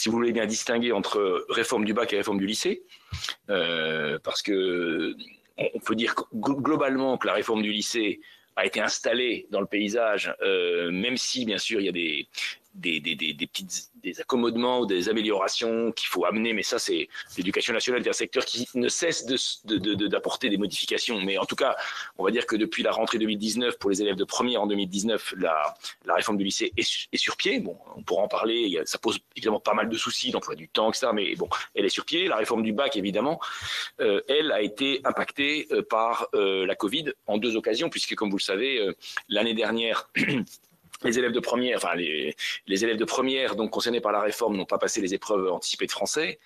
si vous voulez bien distinguer entre réforme du bac et réforme du lycée, parce que on peut dire globalement que la réforme du lycée a été installée dans le paysage, même si bien sûr il y a des accommodements ou des améliorations qu'il faut amener, mais ça c'est l'éducation nationale, c'est un secteur qui ne cesse d'apporter des modifications. Mais en tout cas, on va dire que depuis la rentrée 2019, pour les élèves de première en 2019, la réforme du lycée est sur pied. Bon, on pourra en parler, ça pose évidemment pas mal de soucis d'emploi du temps, etc. Mais bon, elle est sur pied. La réforme du bac, évidemment, elle a été impactée par la Covid en 2 occasions, puisque comme vous le savez, l'année dernière, les élèves de première, enfin les élèves de première donc concernés par la réforme n'ont pas passé les épreuves anticipées de français,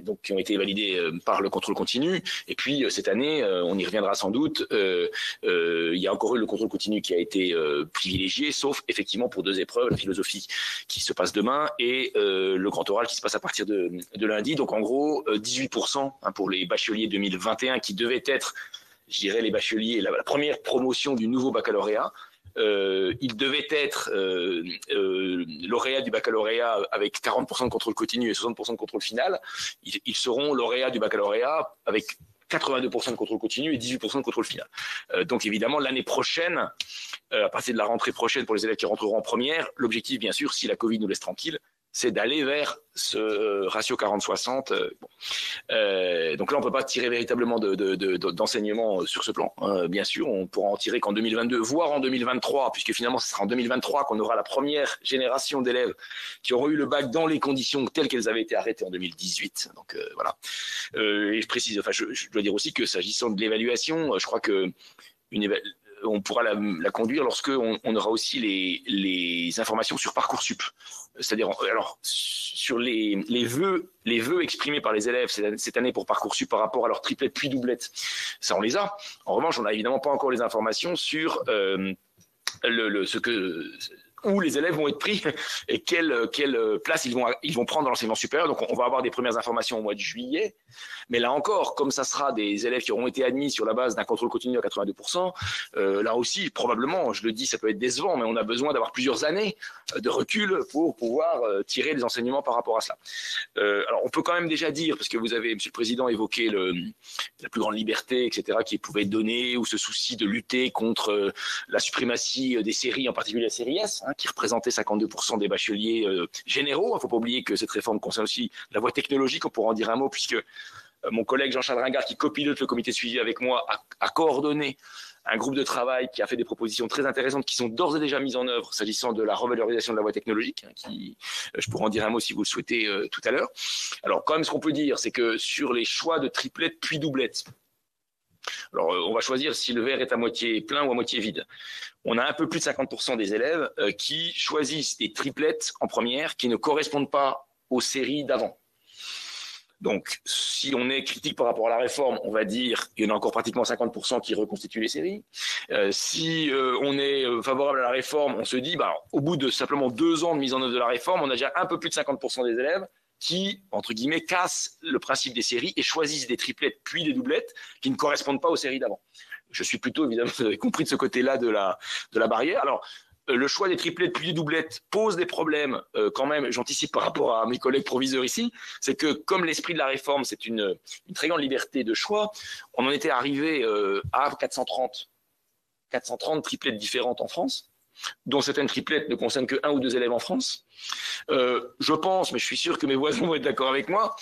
donc qui ont été validées par le contrôle continu. Et puis cette année, on y reviendra sans doute, il y a encore eu le contrôle continu qui a été privilégié, sauf effectivement pour 2 épreuves, la philosophie qui se passe demain et le grand oral qui se passe à partir de lundi. Donc en gros, 18% pour les bacheliers 2021 qui devaient être, je dirais, les bacheliers, la première promotion du nouveau baccalauréat. Il devait être lauréat du baccalauréat avec 40% de contrôle continu et 60% de contrôle final. Ils seront lauréats du baccalauréat avec 82% de contrôle continu et 18% de contrôle final. Donc évidemment, l'année prochaine, à partir de la rentrée prochaine pour les élèves qui rentreront en première, l'objectif, bien sûr, si la Covid nous laisse tranquille, c'est d'aller vers ce ratio 40-60. Donc là, on ne peut pas tirer véritablement d'enseignement sur ce plan. Bien sûr, on pourra en tirer qu'en 2022, voire en 2023, puisque finalement, ce sera en 2023 qu'on aura la première génération d'élèves qui auront eu le bac dans les conditions telles qu'elles avaient été arrêtées en 2018. Donc voilà. Et je précise, enfin, je dois dire aussi que s'agissant de l'évaluation, je crois que on pourra la conduire lorsque on aura aussi les informations sur Parcoursup. C'est-à-dire, alors, sur les vœux exprimés par les élèves cette année pour Parcoursup par rapport à leur triplette puis doublette, ça on les a. En revanche, on n'a évidemment pas encore les informations sur où les élèves vont être pris et quelle place ils vont prendre dans l'enseignement supérieur. Donc, on va avoir des premières informations au mois de juillet. Mais là encore, comme ça sera des élèves qui auront été admis sur la base d'un contrôle continu à 82%, là aussi, probablement, je le dis, ça peut être décevant, mais on a besoin d'avoir plusieurs années de recul pour pouvoir tirer des enseignements par rapport à cela. Alors, on peut quand même déjà dire, parce que vous avez, Monsieur le Président, évoqué la plus grande liberté, etc., qui pouvait donner, ou ce souci de lutter contre la suprématie des séries, en particulier la série S, qui représentait 52% des bacheliers généraux. Il ne faut pas oublier que cette réforme concerne aussi la voie technologique, on pourra en dire un mot, puisque mon collègue Jean-Charles Ringard, qui copilote le comité de suivi avec moi, a coordonné un groupe de travail qui a fait des propositions très intéressantes qui sont d'ores et déjà mises en œuvre s'agissant de la revalorisation de la voie technologique, je pourrais en dire un mot si vous le souhaitez tout à l'heure. Alors quand même, ce qu'on peut dire, c'est que sur les choix de triplette puis doublette, alors on va choisir si le verre est à moitié plein ou à moitié vide. On a un peu plus de 50% des élèves qui choisissent des triplettes en première qui ne correspondent pas aux séries d'avant. Donc, si on est critique par rapport à la réforme, on va dire qu'il y en a encore pratiquement 50% qui reconstituent les séries. Si on est favorable à la réforme, on se dit, au bout de simplement 2 ans de mise en œuvre de la réforme, on a déjà un peu plus de 50% des élèves qui, entre guillemets, cassent le principe des séries et choisissent des triplettes puis des doublettes qui ne correspondent pas aux séries d'avant. Je suis plutôt, évidemment, vous avez compris de ce côté-là de la barrière. Alors, le choix des triplettes puis des doublettes pose des problèmes quand même, j'anticipe par rapport à mes collègues proviseurs ici, c'est que comme l'esprit de la réforme, c'est une très grande liberté de choix, on en était arrivé à 430 triplettes différentes en France, dont certaines triplettes ne concernent que 1 ou 2 élèves en France. Je pense, mais je suis sûr que mes voisins vont être d'accord avec moi,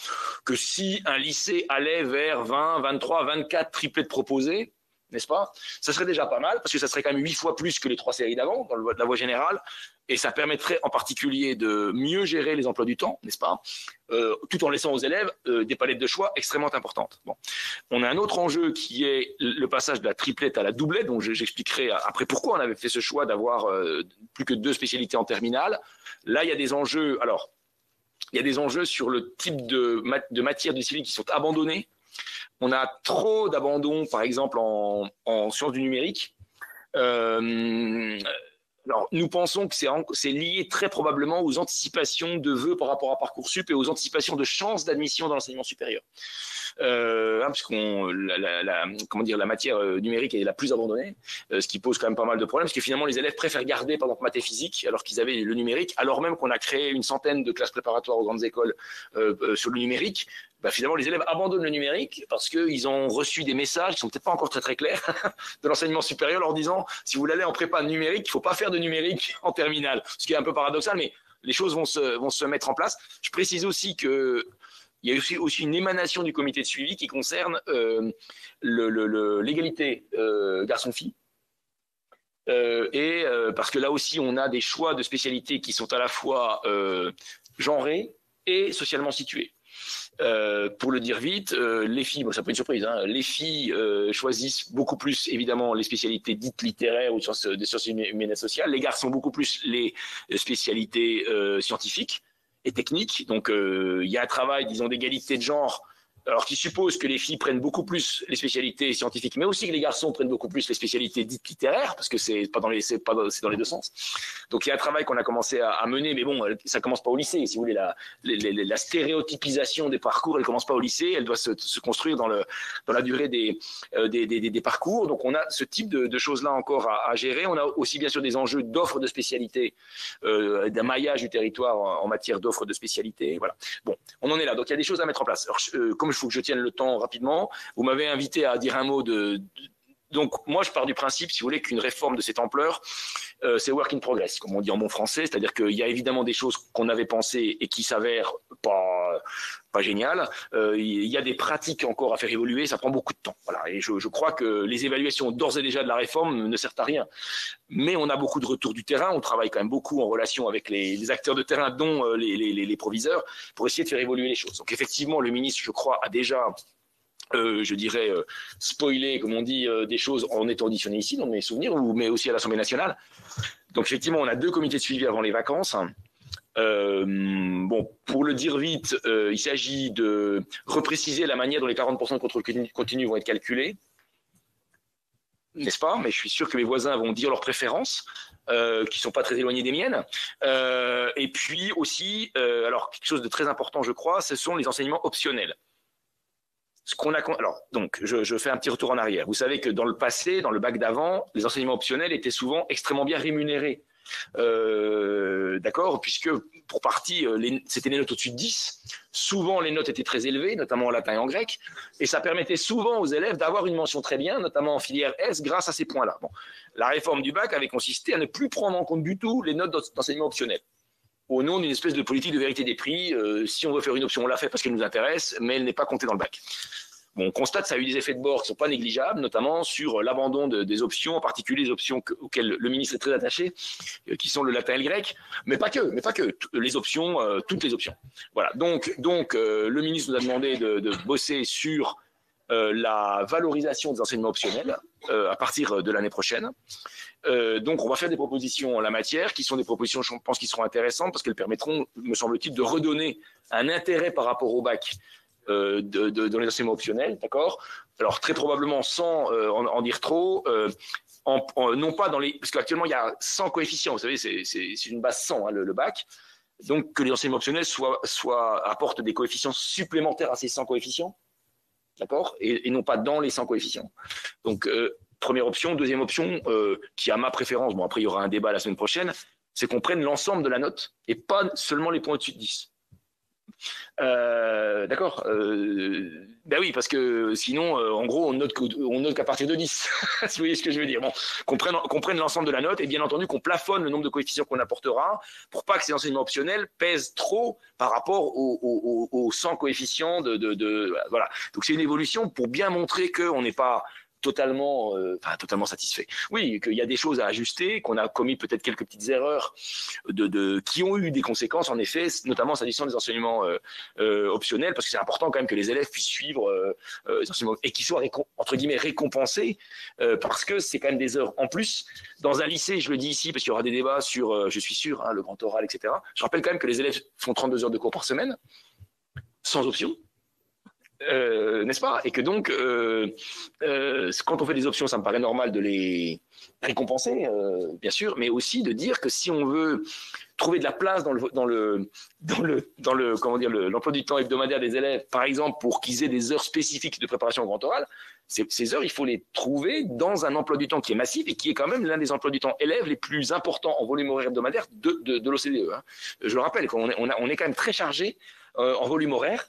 que si un lycée allait vers 20, 23, 24 triplettes proposées, n'est-ce pas? Ça serait déjà pas mal, parce que ça serait quand même 8 fois plus que les 3 séries d'avant, dans la voie générale, et ça permettrait en particulier de mieux gérer les emplois du temps, n'est-ce pas? Tout en laissant aux élèves des palettes de choix extrêmement importantes. Bon. On a un autre enjeu qui est le passage de la triplette à la doublette, donc j'expliquerai après pourquoi on avait fait ce choix d'avoir plus que 2 spécialités en terminale. Là, il y a des enjeux, il y a des enjeux sur le type de matières du civil qui sont abandonnées. On a trop d'abandon, par exemple, en sciences du numérique. Alors, nous pensons que c'est lié très probablement aux anticipations de vœux par rapport à Parcoursup et aux anticipations de chances d'admission dans l'enseignement supérieur. Puisqu'on comment dire, la matière numérique est la plus abandonnée, ce qui pose quand même pas mal de problèmes, parce que finalement les élèves préfèrent garder par exemple maths et physique alors qu'ils avaient le numérique, alors même qu'on a créé une centaine de classes préparatoires aux grandes écoles sur le numérique. Bah, finalement, les élèves abandonnent le numérique parce qu'ils ont reçu des messages qui sont peut-être pas encore très clairs de l'enseignement supérieur leur disant si vous voulez aller en prépa numérique, il faut pas faire de numérique en terminale. Ce qui est un peu paradoxal, mais les choses vont se mettre en place. Je précise aussi que il y a aussi une émanation du comité de suivi qui concerne l'égalité garçon-fille. Parce que là aussi, on a des choix de spécialités qui sont à la fois genrés et socialement situés. Pour le dire vite, les filles, bon, ça peut être une surprise, hein, les filles choisissent beaucoup plus évidemment les spécialités dites littéraires ou des sciences humaines et sociales. Les garçons beaucoup plus les spécialités scientifiques et techniques. Donc il y a un travail, disons, d'égalité de genre. Alors, qui suppose que les filles prennent beaucoup plus les spécialités scientifiques, mais aussi que les garçons prennent beaucoup plus les spécialités dites littéraires, parce que c'est dans les deux sens. Donc, il y a un travail qu'on a commencé à mener, mais bon, ça commence pas au lycée. Si vous voulez, la stéréotypisation des parcours, elle commence pas au lycée, elle doit se construire dans la durée des parcours. Donc, on a ce type de choses-là encore à gérer. On a aussi, bien sûr, des enjeux d'offres de spécialités, d'un maillage du territoire en matière d'offres de spécialités. Voilà. Bon, on en est là. Donc, il y a des choses à mettre en place. Alors, comme il faut que je tienne le temps rapidement, vous m'avez invité à dire un mot donc moi je pars du principe, si vous voulez, qu'une réforme de cette ampleur, c'est work in progress, comme on dit en bon français, c'est-à-dire qu'il y a évidemment des choses qu'on avait pensées et qui s'avèrent pas géniales. Il y a des pratiques encore à faire évoluer, ça prend beaucoup de temps. Voilà. Et je crois que les évaluations d'ores et déjà de la réforme ne servent à rien. Mais on a beaucoup de retours du terrain, on travaille quand même beaucoup en relation avec les acteurs de terrain, dont les proviseurs, pour essayer de faire évoluer les choses. Donc effectivement, le ministre, je crois, a déjà je dirais, spoiler, comme on dit, des choses en étant auditionné ici, dans mes souvenirs, mais aussi à l'Assemblée nationale. Donc, effectivement, on a 2 comités de suivi avant les vacances. Bon, pour le dire vite, il s'agit de repréciser la manière dont les 40% de contrôle continu vont être calculés, n'est-ce pas? Mais je suis sûr que mes voisins vont dire leurs préférences, qui ne sont pas très éloignées des miennes. Et puis aussi, alors, quelque chose de très important, je crois, ce sont les enseignements optionnels. Alors, donc, je fais un petit retour en arrière. Vous savez que dans le passé, dans le bac d'avant, les enseignements optionnels étaient souvent extrêmement bien rémunérés. D'accord, puisque pour partie, c'était les notes au-dessus de 10. Souvent, les notes étaient très élevées, notamment en latin et en grec, et ça permettait souvent aux élèves d'avoir une mention très bien, notamment en filière S, grâce à ces points-là. Bon, la réforme du bac avait consisté à ne plus prendre en compte du tout les notes d'enseignement optionnel, au nom d'une espèce de politique de vérité des prix. Si on veut faire une option, on la fait parce qu'elle nous intéresse, mais elle n'est pas comptée dans le bac. Bon, on constate que ça a eu des effets de bord qui ne sont pas négligeables, notamment sur l'abandon des options, en particulier les options auxquelles le ministre est très attaché, qui sont le latin et le grec, mais pas que, les options, toutes les options. Voilà, donc le ministre nous a demandé de bosser sur la valorisation des enseignements optionnels à partir de l'année prochaine. Donc, on va faire des propositions en la matière, qui sont des propositions, je pense, qui seront intéressantes, parce qu'elles permettront, me semble-t-il, de redonner un intérêt par rapport au bac dans les enseignements optionnels, d'accord? Alors, très probablement, sans en dire trop, non pas dans les... Parce qu'actuellement, il y a 100 coefficients, vous savez, c'est une base 100, hein, le bac. Donc, que les enseignements optionnels apportent des coefficients supplémentaires à ces 100 coefficients, d'accord? Et non pas dans les 100 coefficients. Donc, première option. Deuxième option, qui a ma préférence, bon, après, il y aura un débat la semaine prochaine, c'est qu'on prenne l'ensemble de la note et pas seulement les points au-dessus de 10. D'accord, ben oui, parce que sinon, en gros, on note qu'à partir de 10. Si vous voyez ce que je veux dire. Bon, qu'on prenne l'ensemble de la note et bien entendu qu'on plafonne le nombre de coefficients qu'on apportera pour pas que ces enseignements optionnels pèsent trop par rapport aux 100 coefficients voilà. Donc c'est une évolution pour bien montrer qu'on n'est pas totalement satisfait. Oui, qu'il y a des choses à ajuster, qu'on a commis peut-être quelques petites erreurs qui ont eu des conséquences, en effet, notamment s'agissant des enseignements optionnels, parce que c'est important quand même que les élèves puissent suivre les enseignements et qu'ils soient entre guillemets récompensés, parce que c'est quand même des heures en plus. Dans un lycée, je le dis ici, parce qu'il y aura des débats sur, je suis sûr, hein, le grand oral, etc. Je rappelle quand même que les élèves font 32 heures de cours par semaine, sans option. N'est-ce pas? Et que donc, quand on fait des options, ça me paraît normal de les récompenser, bien sûr, mais aussi de dire que si on veut trouver de la place dans le comment dire, l'emploi du temps hebdomadaire des élèves, par exemple, pour qu'ils aient des heures spécifiques de préparation au grand oral, ces heures, il faut les trouver dans un emploi du temps qui est massif et qui est quand même l'un des emplois du temps élèves les plus importants en volume horaire hebdomadaire de l'OCDE. Hein. Je le rappelle, on est quand même très chargé en volume horaire.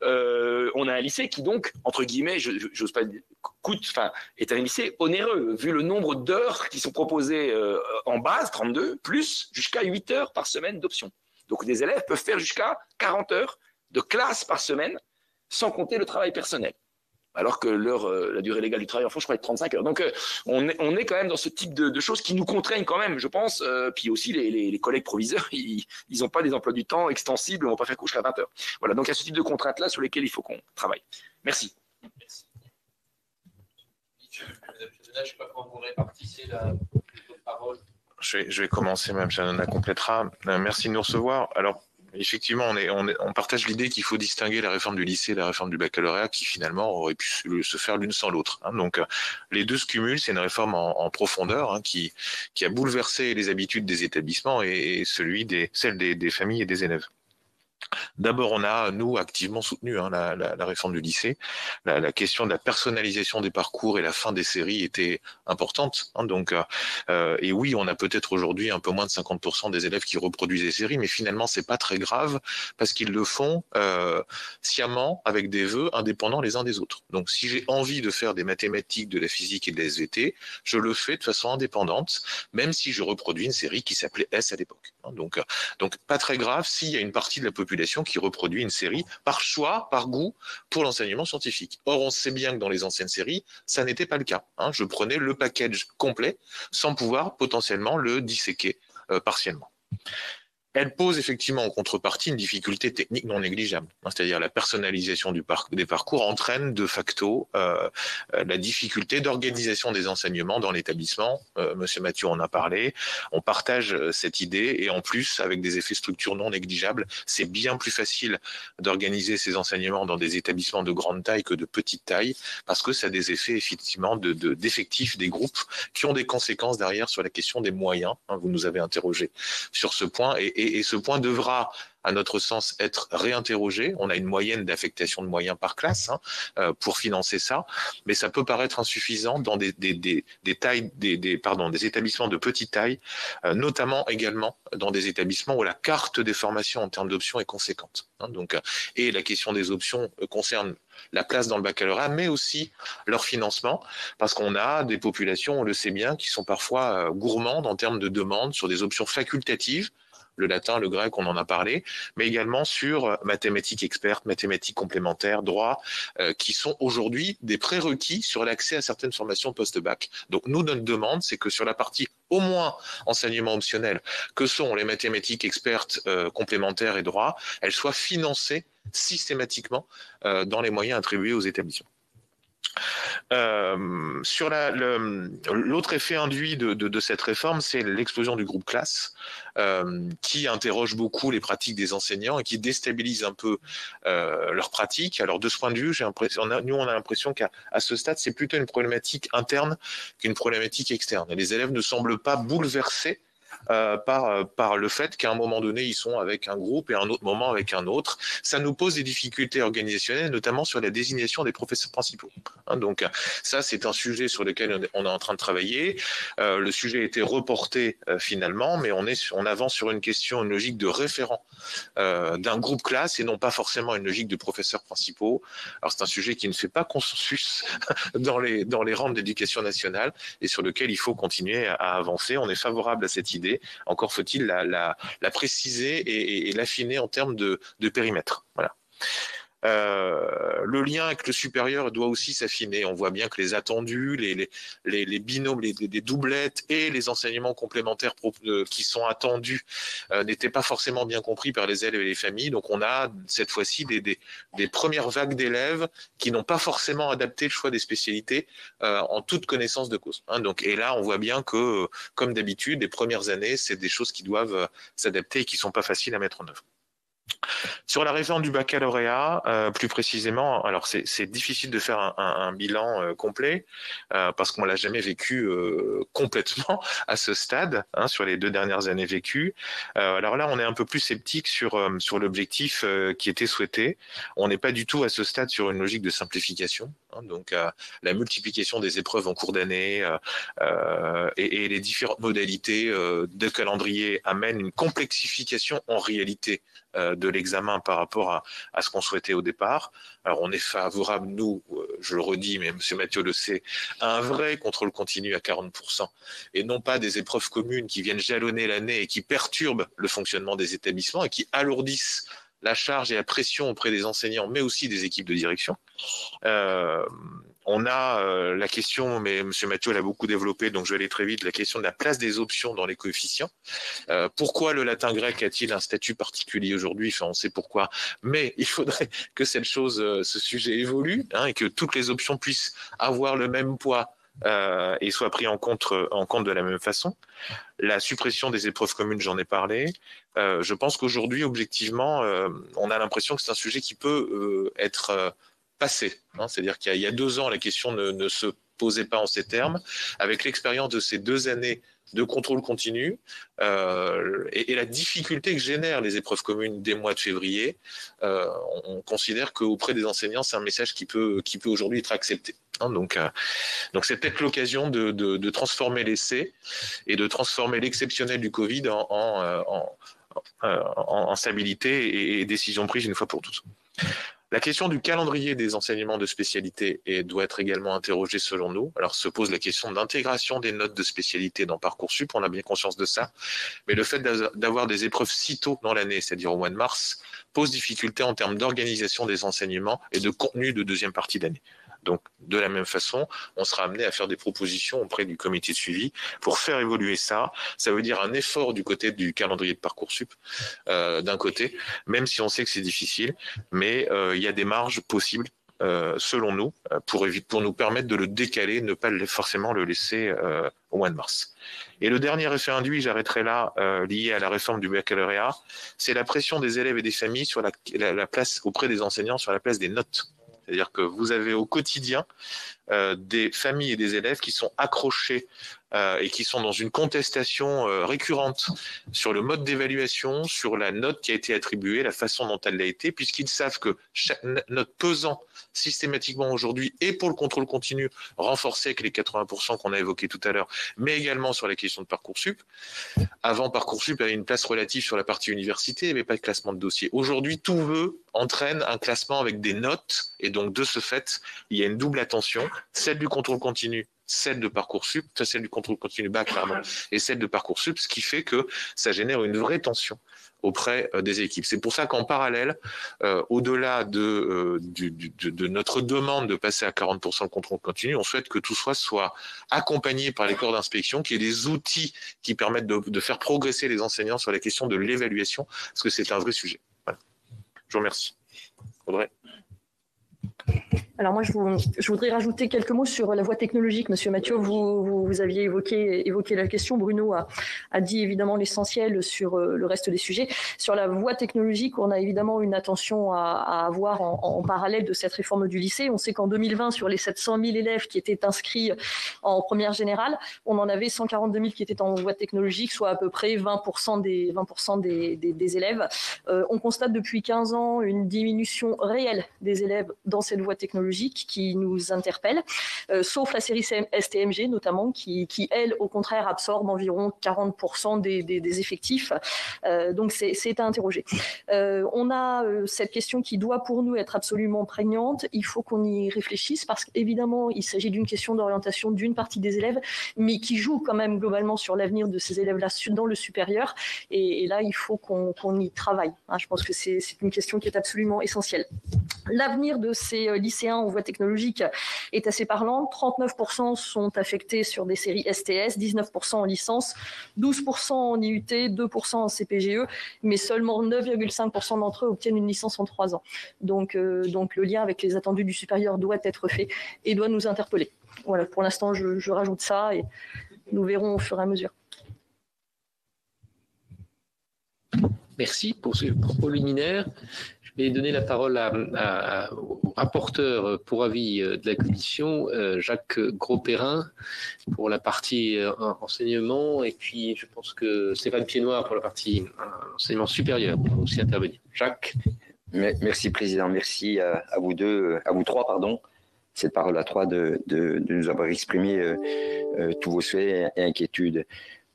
On a un lycée qui donc, entre guillemets, j'ose pas dire, est un lycée onéreux, vu le nombre d'heures qui sont proposées en base, 32, plus jusqu'à 8 heures par semaine d'options. Donc des élèves peuvent faire jusqu'à 40 heures de classe par semaine, sans compter le travail personnel. Alors que la durée légale du travail en France, je crois, est de 35 heures. Donc, on est quand même dans ce type de choses qui nous contraignent quand même, je pense. Puis aussi, les collègues proviseurs, ils n'ont pas des emplois du temps extensibles, on ne va pas faire couche à 20 heures. Voilà, donc il y a ce type de contraintes-là sur lesquelles il faut qu'on travaille. Merci. Merci. Je ne sais pas comment vous répartissez la parole. Je vais commencer, Mme Chanona complétera. Merci de nous recevoir. Alors, effectivement, on partage l'idée qu'il faut distinguer la réforme du lycée et la réforme du baccalauréat qui finalement aurait pu se faire l'une sans l'autre. Hein. Donc, les deux se cumulent. C'est une réforme en profondeur hein, qui a bouleversé les habitudes des établissements et celles des familles et des élèves. D'abord, on a, nous, activement soutenu hein, la réforme du lycée. La question de la personnalisation des parcours et la fin des séries était importante. Hein, donc, et oui, on a peut-être aujourd'hui un peu moins de 50% des élèves qui reproduisent les séries, mais finalement, c'est pas très grave parce qu'ils le font sciemment avec des vœux indépendants les uns des autres. Donc, si j'ai envie de faire des mathématiques, de la physique et de la SVT, je le fais de façon indépendante, même si je reproduis une série qui s'appelait S à l'époque. Hein, donc, pas très grave s'il y a une partie de la population qui reproduit une série par choix, par goût pour l'enseignement scientifique. Or, on sait bien que dans les anciennes séries, ça n'était pas le cas. Hein. Je prenais le package complet sans pouvoir potentiellement le disséquer partiellement. Elle pose effectivement en contrepartie une difficulté technique non négligeable. C'est-à-dire la personnalisation des parcours entraîne de facto la difficulté d'organisation des enseignements dans l'établissement. Monsieur Mathieu en a parlé. On partage cette idée et en plus, avec des effets structurels non négligeables, c'est bien plus facile d'organiser ces enseignements dans des établissements de grande taille que de petite taille parce que ça a des effets effectivement d'effectifs des groupes qui ont des conséquences derrière sur la question des moyens. Vous nous avez interrogé sur ce point et ce point devra, à notre sens, être réinterrogé. On a une moyenne d'affectation de moyens par classe pour financer ça, mais ça peut paraître insuffisant dans des établissements de petite taille, notamment également dans des établissements où la carte des formations en termes d'options est conséquente. Donc, et la question des options concerne la place dans le baccalauréat, mais aussi leur financement, parce qu'on a des populations, on le sait bien, qui sont parfois gourmandes en termes de demandes sur des options facultatives, le latin, le grec, on en a parlé, mais également sur mathématiques expertes, mathématiques complémentaires, droit, qui sont aujourd'hui des prérequis sur l'accès à certaines formations post-bac. Donc nous, notre demande, c'est que sur la partie au moins enseignement optionnel, que sont les mathématiques expertes complémentaires et droit, elles soient financées systématiquement dans les moyens attribués aux établissements. Sur l'autre effet induit de cette réforme, c'est l'explosion du groupe classe qui interroge beaucoup les pratiques des enseignants et qui déstabilise un peu leurs pratiques. Alors de ce point de vue, nous on a l'impression qu'à ce stade, c'est plutôt une problématique interne qu'une problématique externe. Et les élèves ne semblent pas bouleversés par le fait qu'à un moment donné, ils sont avec un groupe et à un autre moment avec un autre. Ça nous pose des difficultés organisationnelles, notamment sur la désignation des professeurs principaux. Donc ça, c'est un sujet sur lequel on est en train de travailler. Le sujet a été reporté finalement, mais on avance sur une question, une logique de référent d'un groupe classe et non pas forcément une logique de professeurs principaux. Alors c'est un sujet qui ne fait pas consensus dans les rangs de l'éducation nationale et sur lequel il faut continuer à avancer. On est favorable à cette idée. Encore faut-il la préciser et l'affiner en termes de périmètre. Voilà. Le lien avec le supérieur doit aussi s'affiner. On voit bien que les attendus, les binômes, les doublettes et les enseignements complémentaires qui sont attendus n'étaient pas forcément bien compris par les élèves et les familles. Donc on a cette fois-ci des premières vagues d'élèves qui n'ont pas forcément adapté le choix des spécialités en toute connaissance de cause. Donc, et là, on voit bien que, comme d'habitude, les premières années, c'est des choses qui doivent s'adapter et qui ne sont pas faciles à mettre en œuvre. Sur la réforme du baccalauréat, plus précisément, alors c'est difficile de faire un bilan complet parce qu'on l'a jamais vécu complètement à ce stade, hein, sur les 2 dernières années vécues. Alors là, on est un peu plus sceptique sur l'objectif qui était souhaité. On n'est pas du tout à ce stade sur une logique de simplification. Hein, donc la multiplication des épreuves en cours d'année et les différentes modalités de calendrier amènent une complexification en réalité de l'examen par rapport à ce qu'on souhaitait au départ. Alors on est favorable, nous, je le redis, mais M. Mathieu le sait, à un vrai contrôle continu à 40%, et non pas des épreuves communes qui viennent jalonner l'année et qui perturbent le fonctionnement des établissements et qui alourdissent la charge et la pression auprès des enseignants, mais aussi des équipes de direction. On a la question, mais M. Mathieu l'a beaucoup développé, donc je vais aller très vite, la question de la place des options dans les coefficients. Pourquoi le latin grec a-t-il un statut particulier aujourd'hui? Enfin, on sait pourquoi, mais il faudrait que cette chose, ce sujet évolue, hein, et que toutes les options puissent avoir le même poids et soient pris en compte de la même façon. La suppression des épreuves communes, j'en ai parlé. Je pense qu'aujourd'hui, objectivement, on a l'impression que c'est un sujet qui peut être passé. Hein, c'est-à-dire qu'il y a 2 ans, la question ne se posait pas en ces termes. Avec l'expérience de ces 2 années de contrôle continu et la difficulté que génèrent les épreuves communes dès le mois de février, on considère qu'auprès des enseignants, c'est un message qui peut aujourd'hui être accepté. Hein, donc c'est peut-être l'occasion de transformer l'essai et de transformer l'exceptionnel du Covid en stabilité et décision prise une fois pour toutes. La question du calendrier des enseignements de spécialité doit être également interrogée selon nous. Alors se pose la question d'intégration des notes de spécialité dans Parcoursup, on a bien conscience de ça, mais le fait d'avoir des épreuves si tôt dans l'année, c'est-à-dire au mois de mars, pose difficulté en termes d'organisation des enseignements et de contenu de deuxième partie d'année. Donc, de la même façon, on sera amené à faire des propositions auprès du comité de suivi pour faire évoluer ça. Ça veut dire un effort du côté du calendrier de Parcoursup, d'un côté, même si on sait que c'est difficile, mais il y a des marges possibles, selon nous, pour nous permettre de le décaler, ne pas forcément le laisser au mois de mars. Et le dernier effet induit, j'arrêterai là, lié à la réforme du baccalauréat, c'est la pression des élèves et des familles sur la place auprès des enseignants sur la place des notes. C'est-à-dire que vous avez au quotidien des familles et des élèves qui sont accrochés et qui sont dans une contestation récurrente sur le mode d'évaluation, sur la note qui a été attribuée, la façon dont elle l'a été, puisqu'ils savent que chaque note pesant systématiquement aujourd'hui et pour le contrôle continu renforcé avec les 80% qu'on a évoqués tout à l'heure, mais également sur la question de Parcoursup. Avant, Parcoursup avait une place relative sur la partie université, il n'y avait pas de classement de dossier. Aujourd'hui, tout entraîne un classement avec des notes, et donc de ce fait, il y a une double attention, celle du contrôle continu, celle de Parcoursup, celle du contrôle continu bac, pardon, et celle de Parcoursup, ce qui fait que ça génère une vraie tension auprès des équipes. C'est pour ça qu'en parallèle, au-delà de notre demande de passer à 40% de contrôle continu, on souhaite que tout soit accompagné par les corps d'inspection, qu'il y ait des outils qui permettent de faire progresser les enseignants sur la question de l'évaluation, parce que c'est un vrai sujet. Voilà. Je vous remercie. Audrey. Alors moi, je voudrais rajouter quelques mots sur la voie technologique. Monsieur Mathieu, vous aviez évoqué la question. Bruno a dit évidemment l'essentiel sur le reste des sujets. Sur la voie technologique, on a évidemment une attention à avoir en parallèle de cette réforme du lycée. On sait qu'en 2020, sur les 700 000 élèves qui étaient inscrits en première générale, on en avait 142 000 qui étaient en voie technologique, soit à peu près 20% des élèves. On constate depuis 15 ans une diminution réelle des élèves dans cette voie technologique qui nous interpelle, sauf la série STMG notamment, qui elle, au contraire, absorbe environ 40% des effectifs. Donc c'est à interroger. On a cette question qui doit pour nous être absolument prégnante. Il faut qu'on y réfléchisse parce qu'évidemment, il s'agit d'une question d'orientation d'une partie des élèves, mais qui joue quand même globalement sur l'avenir de ces élèves-là dans le supérieur. Et là, il faut qu'on y travaille. Je pense que c'est une question qui est absolument essentielle. L'avenir de ces lycéens en voie technologique est assez parlant. 39% sont affectés sur des séries STS, 19% en licence, 12% en IUT, 2% en CPGE, mais seulement 9,5% d'entre eux obtiennent une licence en 3 ans. Donc le lien avec les attendus du supérieur doit être fait et doit nous interpeller. Voilà, pour l'instant, je rajoute ça et nous verrons au fur et à mesure. Merci pour ce propos liminaire. Je vais donner la parole au rapporteur pour avis de la commission, Jacques Grosperrin, pour la partie enseignement, et puis je pense que Stéphane Piednoir pour la partie enseignement supérieur va aussi intervenir. Jacques. Merci Président, merci à vous deux, à vous trois, pardon, cette parole à trois de nous avoir exprimé tous vos souhaits et inquiétudes.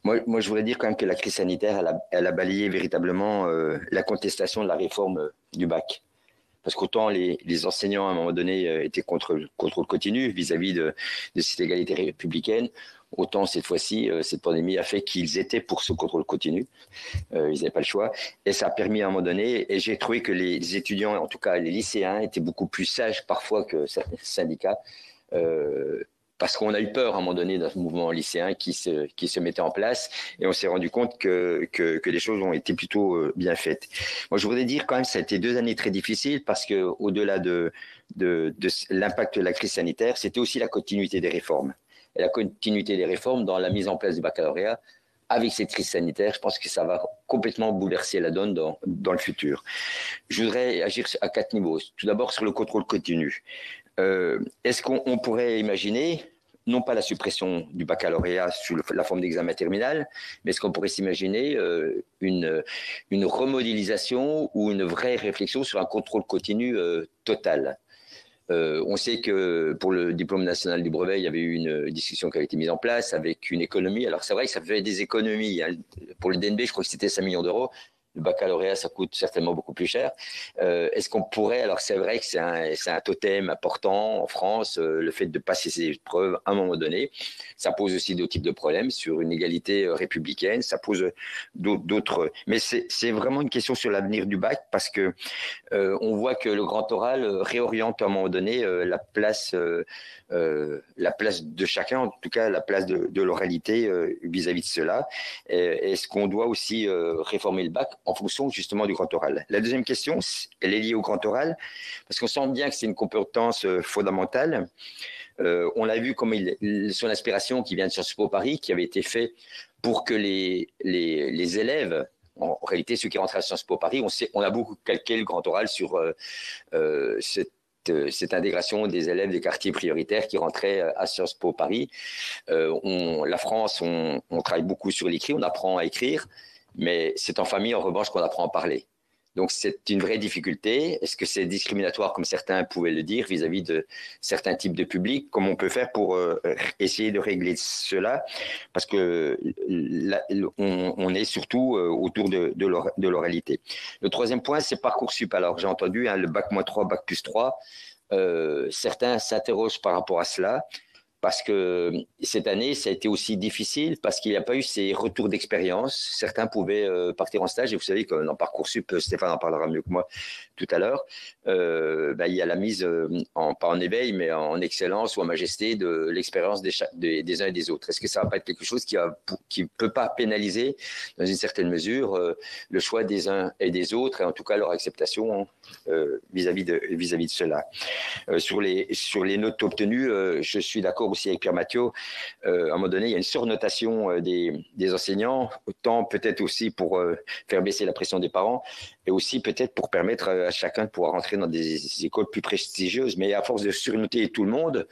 Moi, je voudrais dire quand même que la crise sanitaire, elle a balayé véritablement la contestation de la réforme du bac. Parce qu'autant les enseignants, à un moment donné, étaient contre le contrôle continu vis-à-vis de cette égalité républicaine, autant cette fois-ci, cette pandémie a fait qu'ils étaient pour ce contrôle continu. Ils n'avaient pas le choix. Et ça a permis à un moment donné, et j'ai trouvé que les étudiants, en tout cas les lycéens, étaient beaucoup plus sages parfois que certains syndicats, parce qu'on a eu peur à un moment donné d'un mouvement lycéen qui se mettait en place, et on s'est rendu compte que les choses ont été plutôt bien faites. Moi, je voudrais dire quand même que ça a été 2 années très difficiles, parce que au-delà de l'impact de la crise sanitaire, c'était aussi la continuité des réformes. Et la continuité des réformes dans la mise en place du baccalauréat, avec cette crise sanitaire, je pense que ça va complètement bouleverser la donne dans le futur. Je voudrais agir à 4 niveaux. Tout d'abord, sur le contrôle continu. Est-ce qu'on pourrait imaginer, non pas la suppression du baccalauréat sous la forme d'examen terminal, mais est-ce qu'on pourrait s'imaginer une remodélisation ou une vraie réflexion sur un contrôle continu total ? On sait que pour le diplôme national du brevet, il y avait eu une discussion qui avait été mise en place avec une économie. Alors c'est vrai que ça fait des économies. Hein. Pour le DNB, je crois que c'était 5 millions d'euros. Le baccalauréat, ça coûte certainement beaucoup plus cher. Est-ce qu'on pourrait, alors c'est vrai que c'est un totem important en France, le fait de passer ces épreuves à un moment donné, ça pose aussi d'autres types de problèmes sur une égalité républicaine, ça pose d'autres. Mais c'est vraiment une question sur l'avenir du bac, parce que on voit que le grand oral réoriente à un moment donné la place de chacun, en tout cas la place de l'oralité vis-à-vis de cela. Est-ce qu'on doit aussi réformer le bac en fonction justement du grand oral? La deuxième question, elle est liée au grand oral, parce qu'on sent bien que c'est une compétence fondamentale. On l'a vu comme son aspiration qui vient de Sciences Po Paris, qui avait été fait pour que les élèves, en réalité ceux qui rentrent à Sciences Po Paris, on a beaucoup calqué le grand oral sur cette intégration des élèves des quartiers prioritaires qui rentraient à Sciences Po Paris. La France, on travaille beaucoup sur l'écrit, on apprend à écrire, mais c'est en famille, en revanche, qu'on apprend à parler. Donc, c'est une vraie difficulté. Est-ce que c'est discriminatoire, comme certains pouvaient le dire, vis-à-vis de certains types de publics? Comment on peut faire pour essayer de régler cela? Parce que on est surtout autour de l'oralité. Le troisième point, c'est Parcoursup. Alors, j'ai entendu le bac-3, bac+3. Certains s'interrogent par rapport à cela, parce que cette année, ça a été aussi difficile, parce qu'il n'y a pas eu ces retours d'expérience. Certains pouvaient partir en stage, et vous savez que dans Parcoursup, Stéphane en parlera mieux que moi tout à l'heure, il y a la mise, pas en éveil, mais en excellence ou en majesté de l'expérience des uns et des autres. Est-ce que ça ne va pas être quelque chose qui ne peut pas pénaliser, dans une certaine mesure, le choix des uns et des autres, et en tout cas leur acceptation vis-à-vis de cela? Sur les notes obtenues, je suis d'accord aussi avec Pierre Mathieu. À un moment donné, il y a une surnotation des enseignants, autant peut-être aussi pour faire baisser la pression des parents, et aussi peut-être pour permettre à chacun de pouvoir rentrer dans des écoles plus prestigieuses. Mais à force de surnoter tout le monde,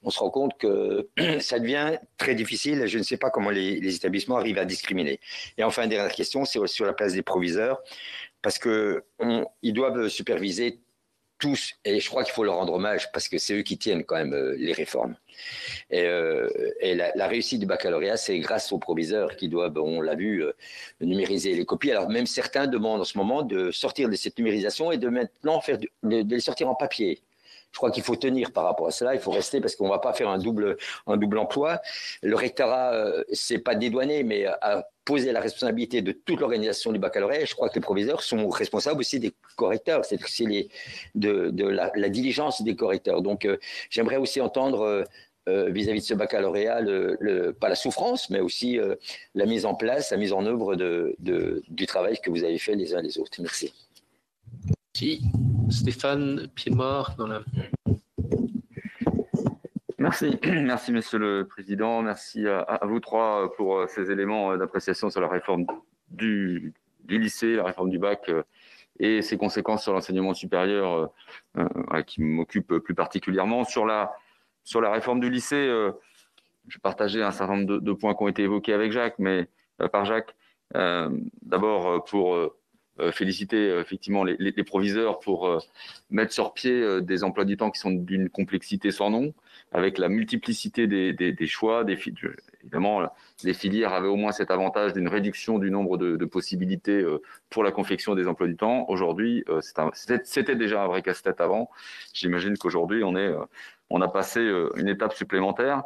on se rend compte que ça devient très difficile. Je ne sais pas comment les établissements arrivent à discriminer. Et enfin, dernière question, c'est sur la place des proviseurs, parce qu'ils doivent superviser tous, et je crois qu'il faut leur rendre hommage, parce que c'est eux qui tiennent quand même les réformes. Et la réussite du baccalauréat, c'est grâce aux proviseurs qui doivent, on l'a vu, numériser les copies. Alors même certains demandent en ce moment de sortir de cette numérisation et de maintenant de les sortir en papier. Je crois qu'il faut tenir par rapport à cela, il faut rester, parce qu'on ne va pas faire un double emploi. Le rectorat, c'est pas dédouané, mais a posé la responsabilité de toute l'organisation du baccalauréat. Je crois que les proviseurs sont responsables aussi des correcteurs, c'est de la diligence des correcteurs. Donc j'aimerais aussi entendre vis-à-vis de ce baccalauréat, pas la souffrance, mais aussi la mise en place, la mise en œuvre du travail que vous avez fait les uns les autres. Merci. Merci. Stéphane Piednoir dans la... Merci, Monsieur le Président. Merci à vous trois pour ces éléments d'appréciation sur la réforme du du lycée, la réforme du bac et ses conséquences sur l'enseignement supérieur qui m'occupent plus particulièrement. Sur la réforme du lycée, je vais partager un certain nombre de points qui ont été évoqués avec Jacques, par Jacques. D'abord, pour féliciter effectivement les proviseurs pour mettre sur pied des emplois du temps qui sont d'une complexité sans nom, avec la multiplicité des choix. Évidemment, les filières avaient au moins cet avantage d'une réduction du nombre de possibilités pour la confection des emplois du temps. Aujourd'hui, c'était déjà un vrai casse-tête avant. J'imagine qu'aujourd'hui, on a passé une étape supplémentaire.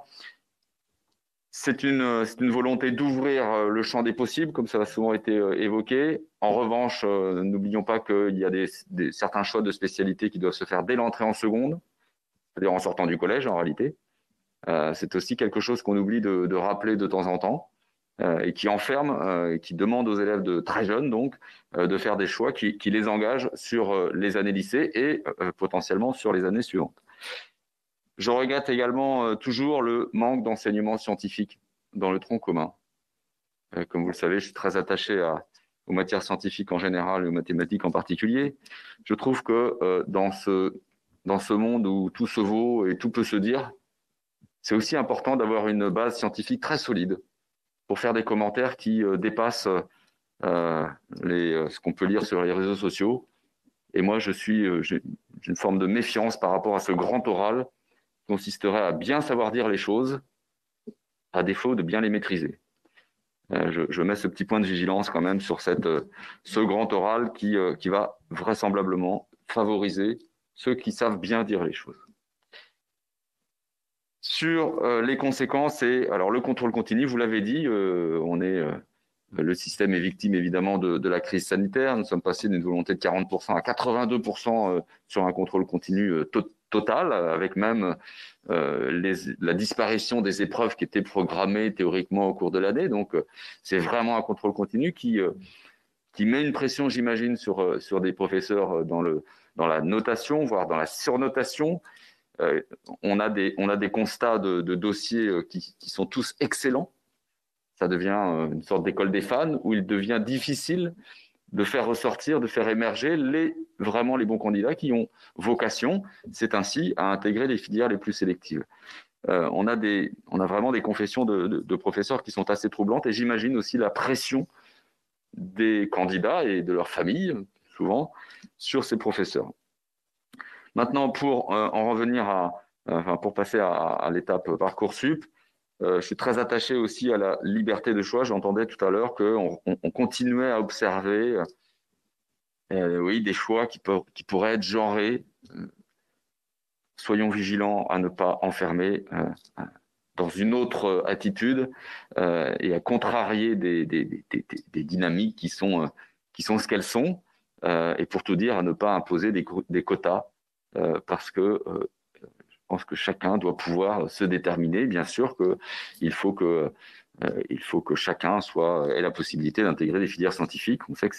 C'est une volonté d'ouvrir le champ des possibles, comme ça a souvent été évoqué. En revanche, n'oublions pas qu'il y a certains choix de spécialités qui doivent se faire dès l'entrée en seconde, c'est-à-dire en sortant du collège en réalité. C'est aussi quelque chose qu'on oublie de rappeler de temps en temps et qui enferme, et qui demande aux élèves très jeunes donc, de faire des choix qui les engagent sur les années lycée et potentiellement sur les années suivantes. Je regrette également toujours le manque d'enseignement scientifique dans le tronc commun. Comme vous le savez, je suis très attaché aux matières scientifiques en général et aux mathématiques en particulier. Je trouve que dans ce monde où tout se vaut et tout peut se dire, c'est aussi important d'avoir une base scientifique très solide pour faire des commentaires qui dépassent ce qu'on peut lire sur les réseaux sociaux. Et moi, j'ai une forme de méfiance par rapport à ce grand oral consisterait à bien savoir dire les choses, à défaut de bien les maîtriser. Je mets ce petit point de vigilance quand même sur ce grand oral qui va vraisemblablement favoriser ceux qui savent bien dire les choses. Sur les conséquences, alors le contrôle continu, vous l'avez dit, le système est victime évidemment de la crise sanitaire. Nous sommes passés d'une volonté de 40% à 82% sur un contrôle continu total, avec même la disparition des épreuves qui étaient programmées théoriquement au cours de l'année. Donc, c'est vraiment un contrôle continu qui met une pression, j'imagine, sur des professeurs dans la notation, voire dans la surnotation. On a des constats de dossiers qui sont tous excellents. Ça devient une sorte d'école des fans où il devient difficile de faire ressortir, de faire émerger vraiment les bons candidats qui ont vocation, c'est ainsi, à intégrer les filières les plus sélectives. On a vraiment des confessions de professeurs qui sont assez troublantes et j'imagine aussi la pression des candidats et de leurs familles, souvent, sur ces professeurs. Maintenant, pour en revenir pour passer à l'étape Parcoursup, je suis très attaché aussi à la liberté de choix. J'entendais tout à l'heure qu'on continuait à observer des choix qui pourraient être genrés. Soyons vigilants à ne pas enfermer dans une autre attitude et à contrarier des dynamiques qui sont ce qu'elles sont. Et pour tout dire, à ne pas imposer des quotas parce que je pense que chacun doit pouvoir se déterminer. Bien sûr qu'il faut que chacun ait la possibilité d'intégrer des filières scientifiques. On sait que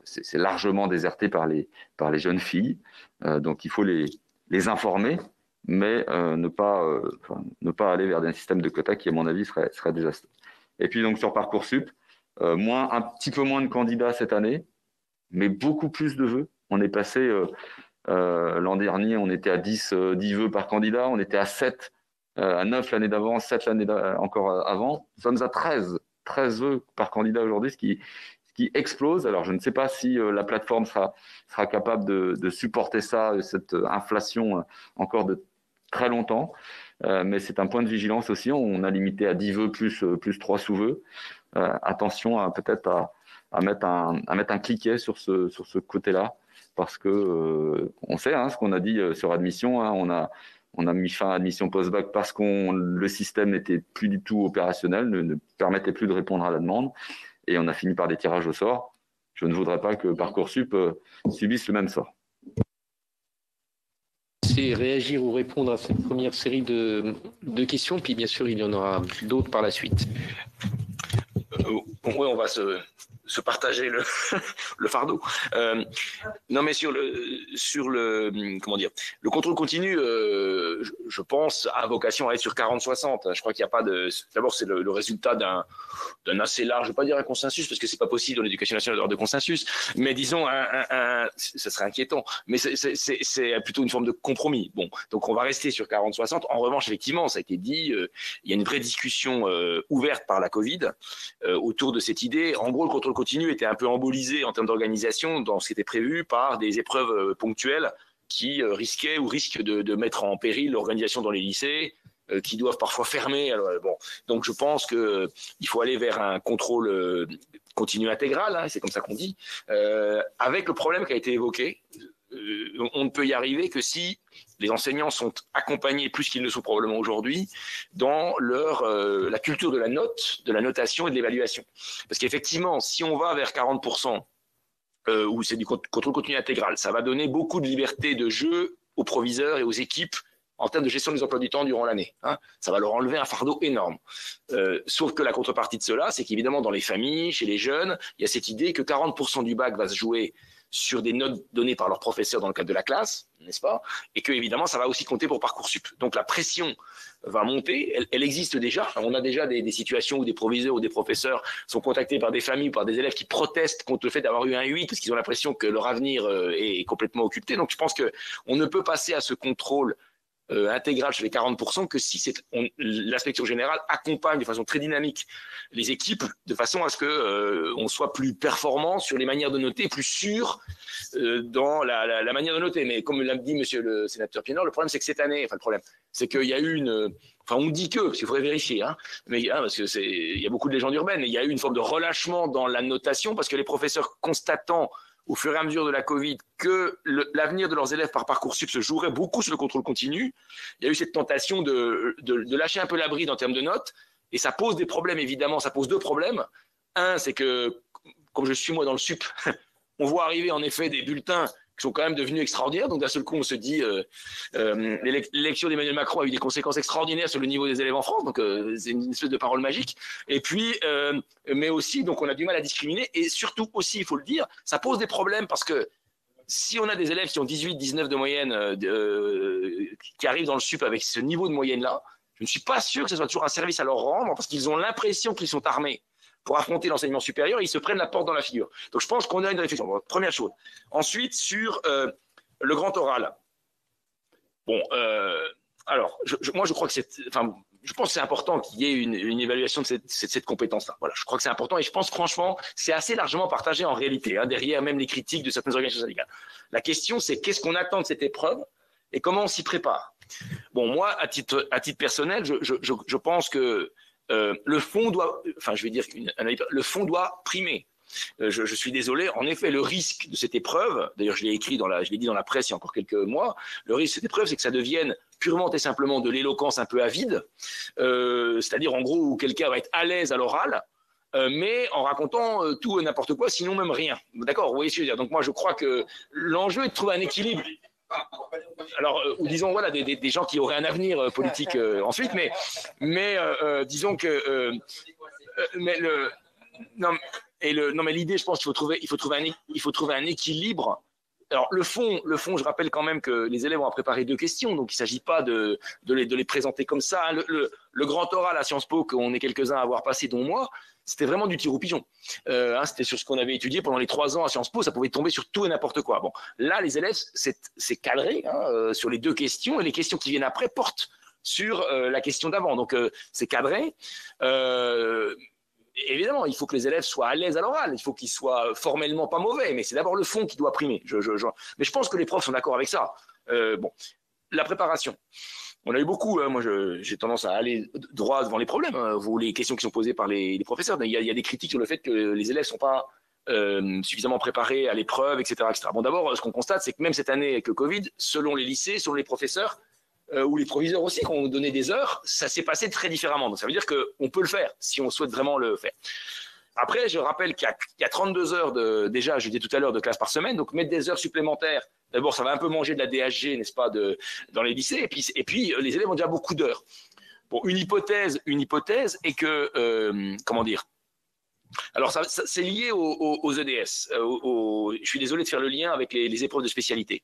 c'est largement déserté par les jeunes filles. Donc il faut les informer, mais ne pas aller vers un système de quotas qui, à mon avis, serait désastreux. Et puis donc sur Parcoursup, un petit peu moins de candidats cette année, mais beaucoup plus de vœux. On est passé... l'an dernier, on était à 10 vœux par candidat, on était à 7, à 9 l'année d'avant, 7 l'année encore avant. Nous sommes à 13 vœux par candidat aujourd'hui, ce qui explose. Alors, je ne sais pas si la plateforme sera capable de supporter ça, cette inflation encore de très longtemps, mais c'est un point de vigilance aussi. On a limité à 10 vœux plus 3 sous-vœux. Attention peut-être à mettre un cliquet sur ce côté-là, parce que on sait ce qu'on a dit sur admission, on a mis fin à admission post-bac parce que le système n'était plus du tout opérationnel, ne permettait plus de répondre à la demande, et on a fini par des tirages au sort. Je ne voudrais pas que Parcoursup subisse le même sort. C'est réagir ou répondre à cette première série de questions, puis bien sûr il y en aura d'autres par la suite. Oui, on va se partager le fardeau. Non, mais sur le comment dire, le contrôle continu, je pense, a vocation à être sur 40-60. Je crois qu'il n'y a pas de. D'abord, c'est le résultat d'un assez large, je ne vais pas dire un consensus, parce que c'est pas possible dans l'éducation nationale d'avoir de consensus, mais disons ça serait inquiétant. Mais c'est plutôt une forme de compromis. Bon, donc on va rester sur 40-60. En revanche, effectivement, ça a été dit, il y a une vraie discussion ouverte par la Covid autour de cette idée. En gros, le contrôle continu était un peu embolisé en termes d'organisation dans ce qui était prévu par des épreuves ponctuelles qui risquaient ou risquent de mettre en péril l'organisation dans les lycées, qui doivent parfois fermer. Alors, bon, donc je pense que il faut aller vers un contrôle continu intégral, hein, c'est comme ça qu'on dit, avec le problème qui a été évoqué. On ne peut y arriver que si les enseignants sont accompagnés plus qu'ils ne sont probablement aujourd'hui dans la culture de la note, de la notation et de l'évaluation. Parce qu'effectivement, si on va vers 40%, où c'est du contrôle continu intégral, ça va donner beaucoup de liberté de jeu aux proviseurs et aux équipes en termes de gestion des emplois du temps durant l'année. Hein. Ça va leur enlever un fardeau énorme. Sauf que la contrepartie de cela, c'est qu'évidemment, dans les familles, chez les jeunes, il y a cette idée que 40% du bac va se jouer sur des notes données par leurs professeurs dans le cadre de la classe, n'est-ce pas? Et que, évidemment, ça va aussi compter pour Parcoursup. Donc, la pression va monter. Elle existe déjà. On a déjà des situations où des proviseurs ou des professeurs sont contactés par des familles ou par des élèves qui protestent contre le fait d'avoir eu un 8 parce qu'ils ont l'impression que leur avenir est complètement occulté. Donc, je pense qu'on ne peut passer à ce contrôle intégral chez les 40% que si l'inspection générale accompagne de façon très dynamique les équipes de façon à ce que on soit plus performant sur les manières de noter, plus sûr dans la manière de noter. Mais comme l'a dit monsieur le sénateur Pienor, le problème c'est que cette année, le problème c'est qu'il y a eu on dit parce qu'il faudrait vérifier, hein, mais parce que il y a beaucoup de légendes urbaines, il y a eu une forme de relâchement dans la notation parce que les professeurs constatant au fur et à mesure de la Covid, que l'avenir de leurs élèves par Parcoursup se jouerait beaucoup sur le contrôle continu, il y a eu cette tentation de lâcher un peu la bride en termes de notes, et ça pose des problèmes, évidemment. Ça pose deux problèmes. Un, c'est que, comme je suis moi dans le sup, on voit arriver en effet des bulletins qui sont quand même devenus extraordinaires. Donc d'un seul coup, on se dit l'élection d'Emmanuel Macron a eu des conséquences extraordinaires sur le niveau des élèves en France. Donc c'est une espèce de parole magique. Et puis, mais aussi, donc on a du mal à discriminer. Et surtout aussi, il faut le dire, ça pose des problèmes parce que si on a des élèves qui ont 18, 19 de moyenne, qui arrivent dans le sup avec ce niveau de moyenne-là, je ne suis pas sûr que ce soit toujours un service à leur rendre parce qu'ils ont l'impression qu'ils sont armés pour affronter l'enseignement supérieur, ils se prennent la porte dans la figure. Donc je pense qu'on a une réflexion. Bon, première chose. Ensuite, sur le grand oral. Bon, alors, moi je crois que je pense que c'est important qu'il y ait une évaluation de cette compétence-là. Voilà, je crois que c'est important et je pense franchement, c'est assez largement partagé en réalité, hein, derrière même les critiques de certaines organisations syndicales. La question, c'est qu'est-ce qu'on attend de cette épreuve et comment on s'y prépare. Bon, moi, à titre personnel, je pense que le fond doit, le fond doit primer. Je suis désolé. En effet, le risque de cette épreuve, d'ailleurs, je l'ai dit dans la presse il y a encore quelques mois, le risque de cette épreuve, c'est que ça devienne purement et simplement de l'éloquence un peu avide, c'est-à-dire en gros où quelqu'un va être à l'aise à l'oral, mais en racontant tout et n'importe quoi, sinon même rien. D'accord, vous voyez ce que je veux dire. Donc moi, je crois que l'enjeu est de trouver un équilibre. Alors, ou disons voilà des gens qui auraient un avenir politique ensuite, mais disons que mais l'idée, je pense qu'il faut trouver un équilibre. Alors le fond, je rappelle quand même que les élèves ont à préparer 2 questions, donc il ne s'agit pas de les présenter comme ça. Le grand oral à Sciences Po, qu'on est quelques-uns à avoir passé, dont moi, c'était vraiment du tir au pigeon. C'était sur ce qu'on avait étudié pendant les 3 ans à Sciences Po, ça pouvait tomber sur tout et n'importe quoi. Bon, là, les élèves, c'est cadré sur les 2 questions, et les questions qui viennent après portent sur la question d'avant. Donc, c'est cadré. Évidemment, il faut que les élèves soient à l'aise à l'oral, il faut qu'ils soient formellement pas mauvais, mais c'est d'abord le fond qui doit primer. Mais je pense que les profs sont d'accord avec ça. Bon, la préparation. On a eu beaucoup, moi j'ai tendance à aller droit devant les problèmes, ou les questions qui sont posées par les professeurs. Il y a des critiques sur le fait que les élèves ne sont pas suffisamment préparés à l'épreuve, etc., etc. Bon, d'abord, ce qu'on constate, c'est que même cette année avec le Covid, selon les lycées, selon les professeurs, ou les proviseurs aussi, qui ont donné des heures, ça s'est passé très différemment. Donc ça veut dire qu'on peut le faire, si on souhaite vraiment le faire. Après, je rappelle qu'il y a 32 heures déjà, je disais tout à l'heure, de classe par semaine, donc mettre des heures supplémentaires, d'abord, ça va un peu manger de la DHG, n'est-ce pas, dans les lycées, et puis les élèves ont déjà beaucoup d'heures. Bon, une hypothèse est que, comment dire, Alors, c'est lié aux EDS. Je suis désolé de faire le lien avec les épreuves de spécialité.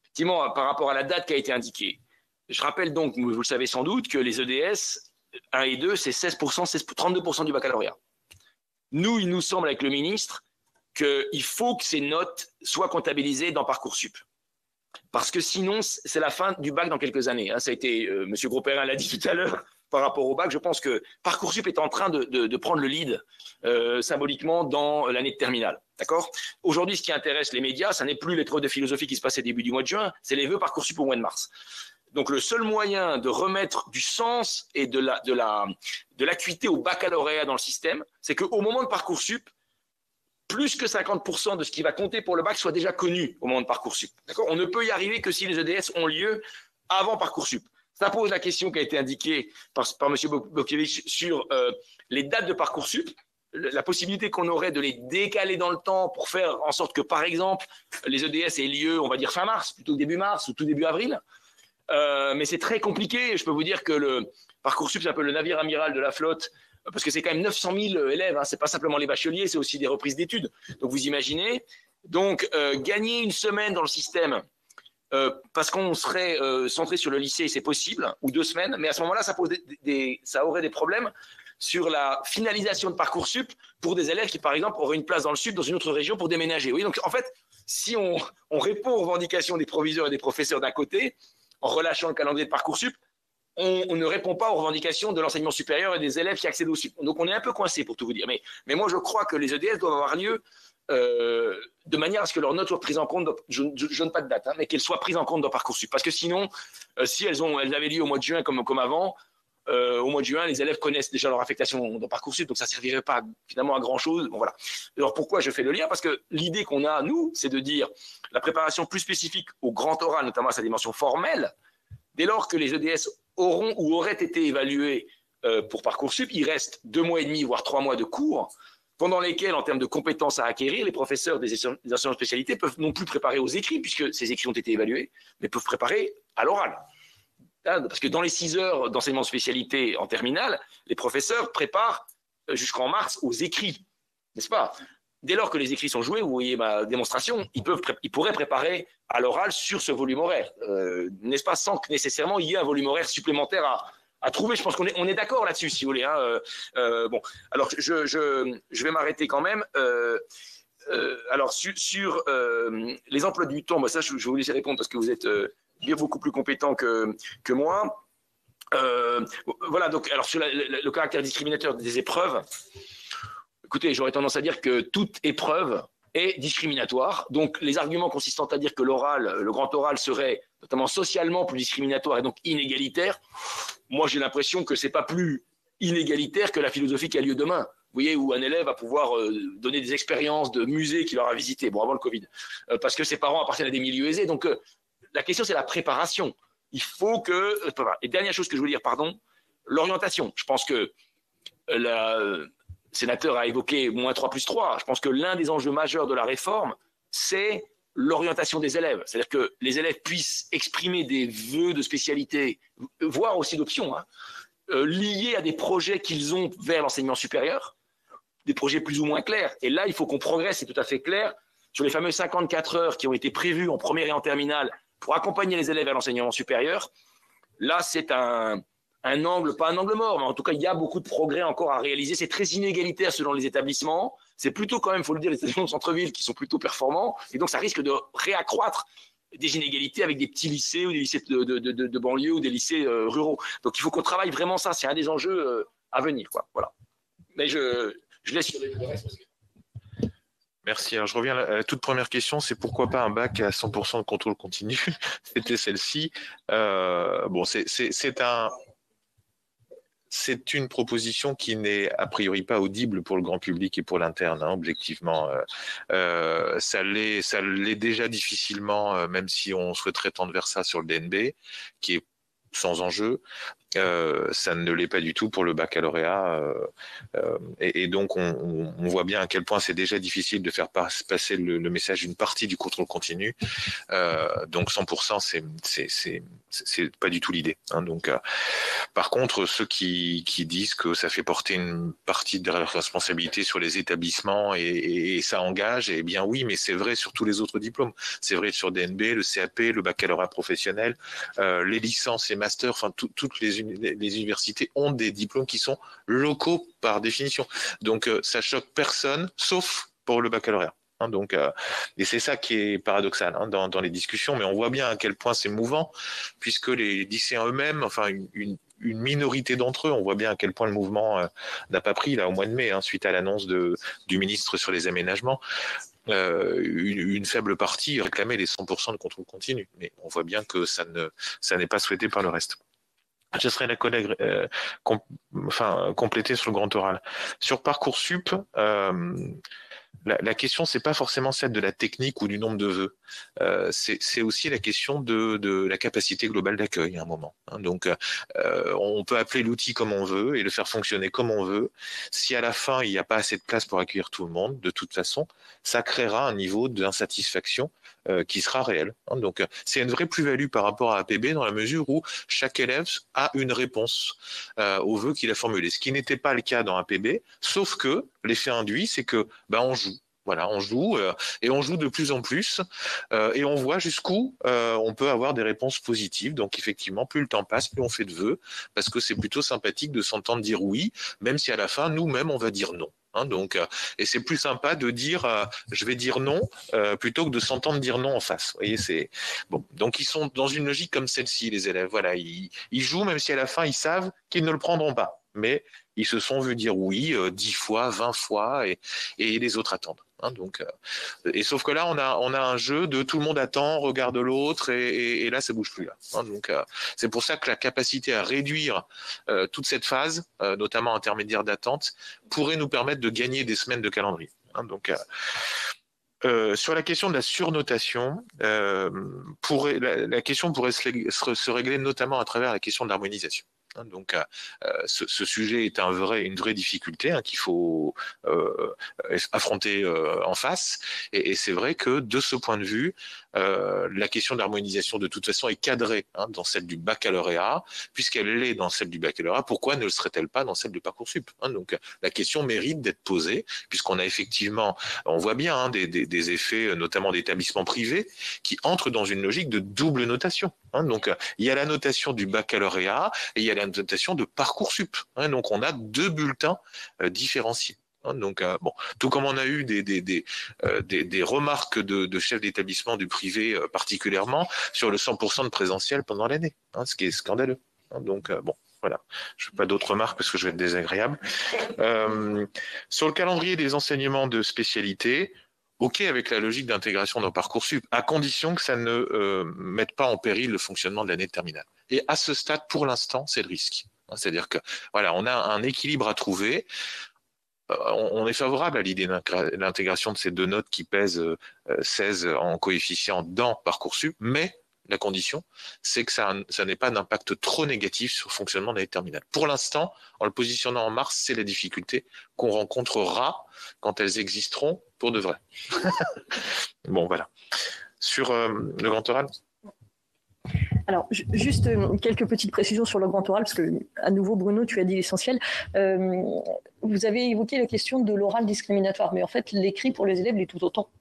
Effectivement, par rapport à la date qui a été indiquée. Je rappelle donc, vous le savez sans doute, que les EDS 1 et 2, c'est 32% du baccalauréat. Nous, il nous semble avec le ministre qu'il faut que ces notes soient comptabilisées dans Parcoursup. Parce que sinon, c'est la fin du bac dans quelques années. Ça a été, M. Gros-Perrin l'a dit tout à l'heure, par rapport au bac, je pense que Parcoursup est en train de prendre le lead symboliquement dans l'année de terminale. D'accord ? Aujourd'hui, ce qui intéresse les médias, ça n'est plus l'épreuve de philosophie qui se passait début du mois de juin, c'est les vœux Parcoursup au mois de mars. Donc le seul moyen de remettre du sens et de l'acuité au baccalauréat dans le système, c'est qu'au moment de Parcoursup, plus que 50% de ce qui va compter pour le bac soit déjà connu au moment de Parcoursup. D'accord ? On ne peut y arriver que si les EDS ont lieu avant Parcoursup. Ça pose la question qui a été indiquée par M. Bokiewicz sur les dates de Parcoursup, la possibilité qu'on aurait de les décaler dans le temps pour faire en sorte que, par exemple, les EDS aient lieu, on va dire fin mars, plutôt début mars ou tout début avril. Mais c'est très compliqué. Je peux vous dire que le Parcoursup, c'est un peu le navire amiral de la flotte, parce que c'est quand même 900 000 élèves. C'est pas simplement les bacheliers, c'est aussi des reprises d'études. Donc vous imaginez. Donc gagner une semaine dans le système, parce qu'on serait centré sur le lycée, c'est possible, ou 2 semaines. Mais à ce moment-là, ça aurait des problèmes sur la finalisation de Parcoursup pour des élèves qui, par exemple, auraient une place dans le sud, dans une autre région pour déménager. Oui, donc en fait, si on répond aux revendications des proviseurs et des professeurs d'un côté, en relâchant le calendrier de Parcoursup, on ne répond pas aux revendications de l'enseignement supérieur et des élèves qui accèdent au sup. Donc on est un peu coincé pour tout vous dire. Mais moi je crois que les EDS doivent avoir lieu de manière à ce que leurs notes soient prises en compte, je ne donne pas de date, mais qu'elles soient prises en compte dans Parcoursup. Parce que sinon, si elles avaient lieu au mois de juin comme avant, au mois de juin, les élèves connaissent déjà leur affectation dans Parcoursup, donc ça ne servirait pas finalement à grand-chose. Bon, voilà. Alors pourquoi je fais le lien ? Parce que l'idée qu'on a, nous, c'est de dire la préparation plus spécifique au grand oral, notamment à sa dimension formelle, dès lors que les EDS auront ou auraient été évalués pour Parcoursup, il reste 2 mois et demi, voire 3 mois de cours, pendant lesquels, en termes de compétences à acquérir, les professeurs des enseignants de spécialité peuvent non plus préparer aux écrits, puisque ces écrits ont été évalués, mais peuvent préparer à l'oral. Parce que dans les 6 heures d'enseignement de spécialité en terminale, les professeurs préparent jusqu'en mars aux écrits, n'est-ce pas ? Dès lors que les écrits sont joués, vous voyez ma démonstration, ils pourraient préparer à l'oral sur ce volume horaire, n'est-ce pas, sans que nécessairement il y ait un volume horaire supplémentaire à trouver. Je pense qu'on est d'accord là-dessus, si vous voulez. Bon, alors je vais m'arrêter quand même. Alors sur les emplois du temps, ça je vais vous laisser répondre parce que vous êtes bien beaucoup plus compétent que moi. Voilà, donc alors sur le caractère discriminateur des épreuves. Écoutez, j'aurais tendance à dire que toute épreuve est discriminatoire. Donc, les arguments consistant à dire que l'oral, le grand oral serait notamment socialement plus discriminatoire et donc inégalitaire, moi j'ai l'impression que c'est pas plus inégalitaire que la philosophie qui a lieu demain. Vous voyez, où un élève va pouvoir donner des expériences de musées qu'il aura visité, bon, avant le Covid, parce que ses parents appartiennent à des milieux aisés. Donc, la question, c'est la préparation. Il faut que... Et dernière chose que je voulais dire, pardon, l'orientation. Je pense que le sénateur a évoqué -3+3. Je pense que l'un des enjeux majeurs de la réforme, c'est l'orientation des élèves. C'est-à-dire que les élèves puissent exprimer des vœux de spécialité, voire aussi d'options, liés à des projets qu'ils ont vers l'enseignement supérieur, des projets plus ou moins clairs. Et là, il faut qu'on progresse, c'est tout à fait clair, sur les fameux 54 heures qui ont été prévues en première et en terminale pour accompagner les élèves vers l'enseignement supérieur. Là, c'est un angle, pas un angle mort, mais en tout cas, il y a beaucoup de progrès encore à réaliser. C'est très inégalitaire selon les établissements. C'est plutôt quand même, il faut le dire, les établissements de centre-ville qui sont plutôt performants. Et donc, ça risque de réaccroître des inégalités avec des petits lycées ou des lycées de banlieue ou des lycées ruraux. Donc, il faut qu'on travaille vraiment ça. C'est un des enjeux à venir, quoi. Voilà. Mais je laisse sur le reste. Merci. Alors, je reviens à la toute première question, c'est pourquoi pas un bac à 100% de contrôle continu? C'était celle-ci. Bon, c'est une proposition qui n'est a priori pas audible pour le grand public et pour l'interne, objectivement. Ça l'est déjà difficilement, même si on souhaiterait tendre vers ça sur le DNB, qui est sans enjeu. Ça ne l'est pas du tout pour le baccalauréat. Et donc, on voit bien à quel point c'est déjà difficile de faire passer le message d'une partie du contrôle continu. Donc, 100%, c'est pas du tout l'idée. Hein. Donc, par contre, ceux qui disent que ça fait porter une partie de la responsabilité sur les établissements et ça engage, eh bien oui, mais c'est vrai sur tous les autres diplômes. C'est vrai sur DNB, le CAP, le baccalauréat professionnel, les licences et masters, enfin toutes les universités ont des diplômes qui sont locaux par définition. Donc ça choque personne, sauf pour le baccalauréat. Hein, donc, et c'est ça qui est paradoxal hein, dans les discussions, mais on voit bien à quel point c'est mouvant, puisque les lycéens eux-mêmes, enfin une minorité d'entre eux, on voit bien à quel point le mouvement n'a pas pris là au mois de mai, hein, suite à l'annonce du ministre sur les aménagements. Une faible partie réclamait les 100% de contrôle continu, mais on voit bien que ça n'est pas souhaité par le reste. Je laisserai la collègue compléter sur le grand oral. Sur Parcoursup, la question, c'est pas forcément celle de la technique ou du nombre de vœux. C'est aussi la question de la capacité globale d'accueil à un moment. Hein. Donc, on peut appeler l'outil comme on veut et le faire fonctionner comme on veut. Si à la fin, il n'y a pas assez de place pour accueillir tout le monde, de toute façon, ça créera un niveau d'insatisfaction qui sera réel. Hein. Donc, c'est une vraie plus-value par rapport à APB dans la mesure où chaque élève a une réponse aux vœux qu'il a formulés. Ce qui n'était pas le cas dans APB, sauf que l'effet induit, c'est que on joue. Voilà, on joue et on joue de plus en plus et on voit jusqu'où on peut avoir des réponses positives. Donc effectivement, plus le temps passe, plus on fait de vœux parce que c'est plutôt sympathique de s'entendre dire oui, même si à la fin, nous-mêmes, on va dire non. Hein, donc, et c'est plus sympa de dire je vais dire non plutôt que de s'entendre dire non en face. Vous voyez, c'est bon. Donc ils sont dans une logique comme celle-ci, les élèves. Voilà, ils jouent même si à la fin ils savent qu'ils ne le prendront pas, mais ils se sont vus dire oui 10 fois, 20 fois, et les autres attendent. Hein, donc, et sauf que là, on a un jeu de tout le monde attend, regarde l'autre, et là, ça bouge plus. Là. Hein, donc, c'est pour ça que la capacité à réduire toute cette phase, notamment intermédiaire d'attente, pourrait nous permettre de gagner des semaines de calendrier. Hein, donc, sur la question de la surnotation, la question pourrait se régler notamment à travers la question de l'harmonisation. Donc, ce sujet est une vraie difficulté qu'il faut affronter en face. Et c'est vrai que de ce point de vue, la question de l'harmonisation de toute façon est cadrée dans celle du baccalauréat, puisqu'elle l'est dans celle du baccalauréat. Pourquoi ne le serait-elle pas dans celle de Parcoursup? Donc, la question mérite d'être posée, puisqu'on a effectivement, on voit bien des effets, notamment d'établissements privés, qui entrent dans une logique de double notation. Donc, il y a la notation du baccalauréat et il y a la notation de Parcoursup. Donc, on a deux bulletins différenciés. Donc, tout comme on a eu des remarques de chefs d'établissement du privé particulièrement sur le 100% de présentiel pendant l'année, ce qui est scandaleux. Donc, voilà. Je n'ai pas d'autres remarques parce que je vais être désagréable. Sur le calendrier des enseignements de spécialité, OK avec la logique d'intégration dans Parcoursup, à condition que ça ne mette pas en péril le fonctionnement de l'année de terminale. Et à ce stade, pour l'instant, c'est le risque. C'est-à-dire que voilà, on a un équilibre à trouver. On est favorable à l'idée de l'intégration de ces deux notes qui pèsent 16 en coefficient dans Parcoursup, mais la condition, c'est que ça n'ait pas d'impact trop négatif sur le fonctionnement de l'année terminale. Pour l'instant, en le positionnant en mars, c'est la difficulté qu'on rencontrera quand elles existeront pour de vrai. Bon, voilà. Sur le grand oral. Alors, juste quelques petites précisions sur le grand oral, parce que, à nouveau, Bruno, tu as dit l'essentiel. Vous avez évoqué la question de l'oral discriminatoire, mais en fait, l'écrit pour les élèves l'est tout autant,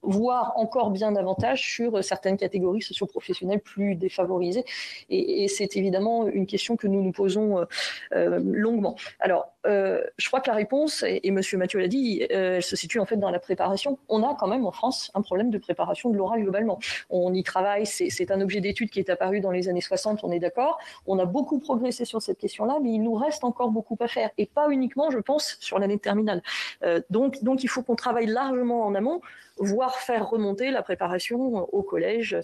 voire encore bien davantage sur certaines catégories socio-professionnelles plus défavorisées. Et c'est évidemment une question que nous nous posons longuement. Alors, je crois que la réponse, et M. Mathieu l'a dit, elle se situe en fait dans la préparation. On a quand même en France un problème de préparation de l'oral globalement. On y travaille, c'est un objet d'étude qui est apparu dans les années 60, on est d'accord. On a beaucoup progressé sur cette question-là, mais il nous reste encore beaucoup à faire. Et pas uniquement, je pense, sur l'année de terminale. Donc, il faut qu'on travaille largement en amont, voire faire remonter la préparation au collège,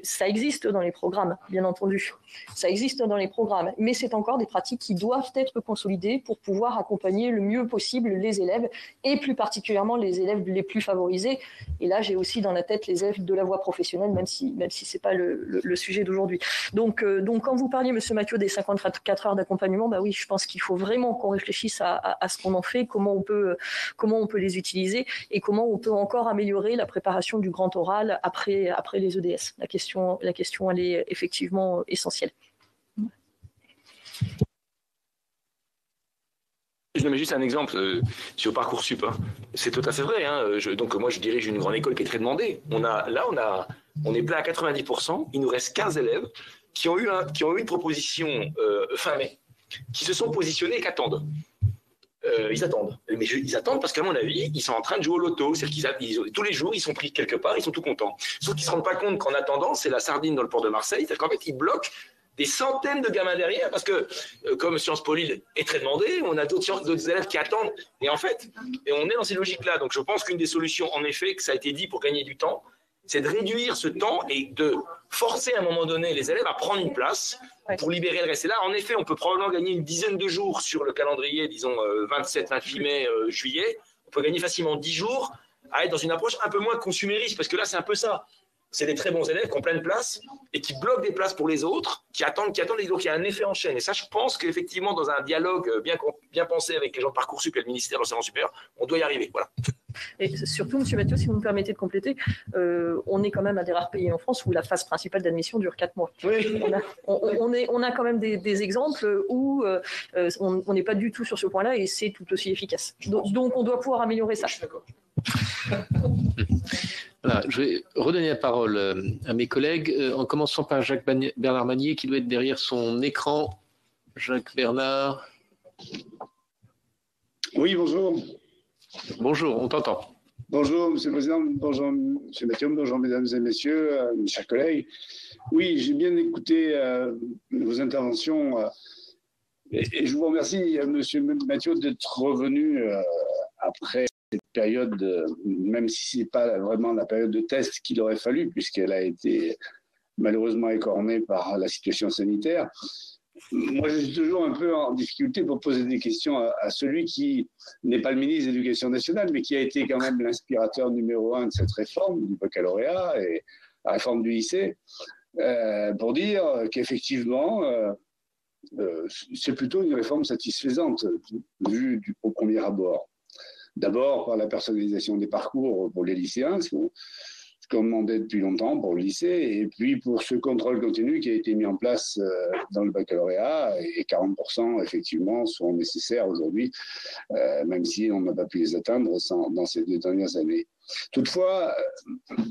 Ça existe dans les programmes, bien entendu. Ça existe dans les programmes, mais c'est encore des pratiques qui doivent être consolidées pour pouvoir accompagner le mieux possible les élèves, et plus particulièrement les élèves les plus favorisés. Et là, j'ai aussi dans la tête les élèves de la voie professionnelle, même si ce n'est pas le sujet d'aujourd'hui. Donc, quand vous parliez, Monsieur Mathieu, des 54 heures d'accompagnement, bah oui, je pense qu'il faut vraiment qu'on réfléchisse à ce qu'on en fait, comment on peut les utiliser et comment on peut encore améliorer la préparation du grand oral après les EDS. La question, elle est effectivement essentielle. Je mets juste un exemple sur Parcoursup. Hein. C'est tout à fait vrai. Hein. Donc moi, je dirige une grande école qui est très demandée. On est plein à 90%. Il nous reste 15 élèves qui ont eu une proposition fin mai, qui se sont positionnés et qui attendent. Ils attendent. Mais ils attendent parce qu'à mon avis, ils sont en train de jouer au loto. C'est-à-dire qu'ils tous les jours, ils sont pris quelque part, ils sont tout contents. Sauf qu'ils ne se rendent pas compte qu'en attendant, c'est la sardine dans le port de Marseille. C'est-à-dire qu'en fait, ils bloquent des centaines de gamins derrière, parce que comme Sciences Po Lille est très demandé, on a d'autres élèves qui attendent, et en fait, on est dans ces logiques-là. Donc je pense qu'une des solutions, en effet, que ça a été dit pour gagner du temps, c'est de réduire ce temps et de forcer à un moment donné les élèves à prendre une place pour libérer le reste. Et là, en effet, on peut probablement gagner une dizaine de jours sur le calendrier, disons 27, 28 mai, juillet. On peut gagner facilement 10 jours à être dans une approche un peu moins consumériste, parce que là, c'est un peu ça. C'est des très bons élèves qui ont plein de places et qui bloquent des places pour les autres, qui attendent, et donc il y a un effet en chaîne. Et ça, je pense qu'effectivement, dans un dialogue bien pensé avec les gens de Parcoursup et le ministère de l'Enseignement supérieur, on doit y arriver. Voilà. Et surtout, M. Mathieu, si vous me permettez de compléter, on est quand même un des rares pays en France où la phase principale d'admission dure 4 mois. Oui. On a quand même des exemples où on n'est pas du tout sur ce point-là et c'est tout aussi efficace. Donc on doit pouvoir améliorer ça. Je suis d'accord. Voilà, je vais redonner la parole à mes collègues, en commençant par Jacques Bernard Magnier, qui doit être derrière son écran. Jacques Bernard. Oui, bonjour. Bonjour, on t'entend. Bonjour, Monsieur le Président. Bonjour, Monsieur Mathieu. Bonjour, Mesdames et Messieurs, mes chers collègues. Oui, j'ai bien écouté vos interventions et je vous remercie, Monsieur Mathieu, d'être revenu après cette période, même si ce n'est pas vraiment la période de test qu'il aurait fallu, puisqu'elle a été malheureusement écornée par la situation sanitaire. Moi, je suis toujours un peu en difficulté pour poser des questions à celui qui n'est pas le ministre de l'Éducation nationale, mais qui a été quand même l'inspirateur numéro 1 de cette réforme du baccalauréat et la réforme du lycée, pour dire qu'effectivement, c'est plutôt une réforme satisfaisante, vue au premier abord. D'abord, par la personnalisation des parcours pour les lycéens, ce qu'on demandait depuis longtemps pour le lycée, et puis pour ce contrôle continu qui a été mis en place dans le baccalauréat, et 40% effectivement sont nécessaires aujourd'hui, même si on n'a pas pu les atteindre dans ces 2 dernières années. Toutefois,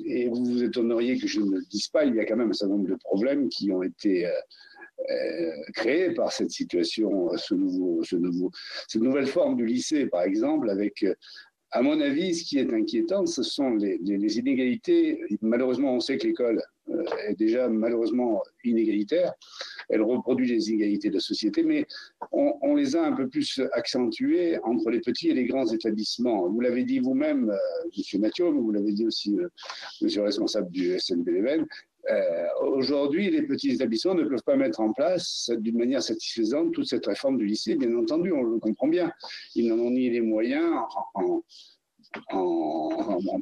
et vous vous étonneriez que je ne le dise pas, il y a quand même un certain nombre de problèmes qui ont été créés par cette situation, cette nouvelle forme du lycée, par exemple, avec, à mon avis, ce qui est inquiétant, ce sont les inégalités. Malheureusement, on sait que l'école est déjà malheureusement inégalitaire. Elle reproduit les inégalités de la société, mais on les a un peu plus accentuées entre les petits et les grands établissements. Vous l'avez dit vous-même, M. Mathieu, mais vous l'avez dit aussi, monsieur le responsable du SNP-Leven. Aujourd'hui, les petits établissements ne peuvent pas mettre en place d'une manière satisfaisante toute cette réforme du lycée. Bien entendu, on le comprend bien. Ils n'en ont ni les moyens en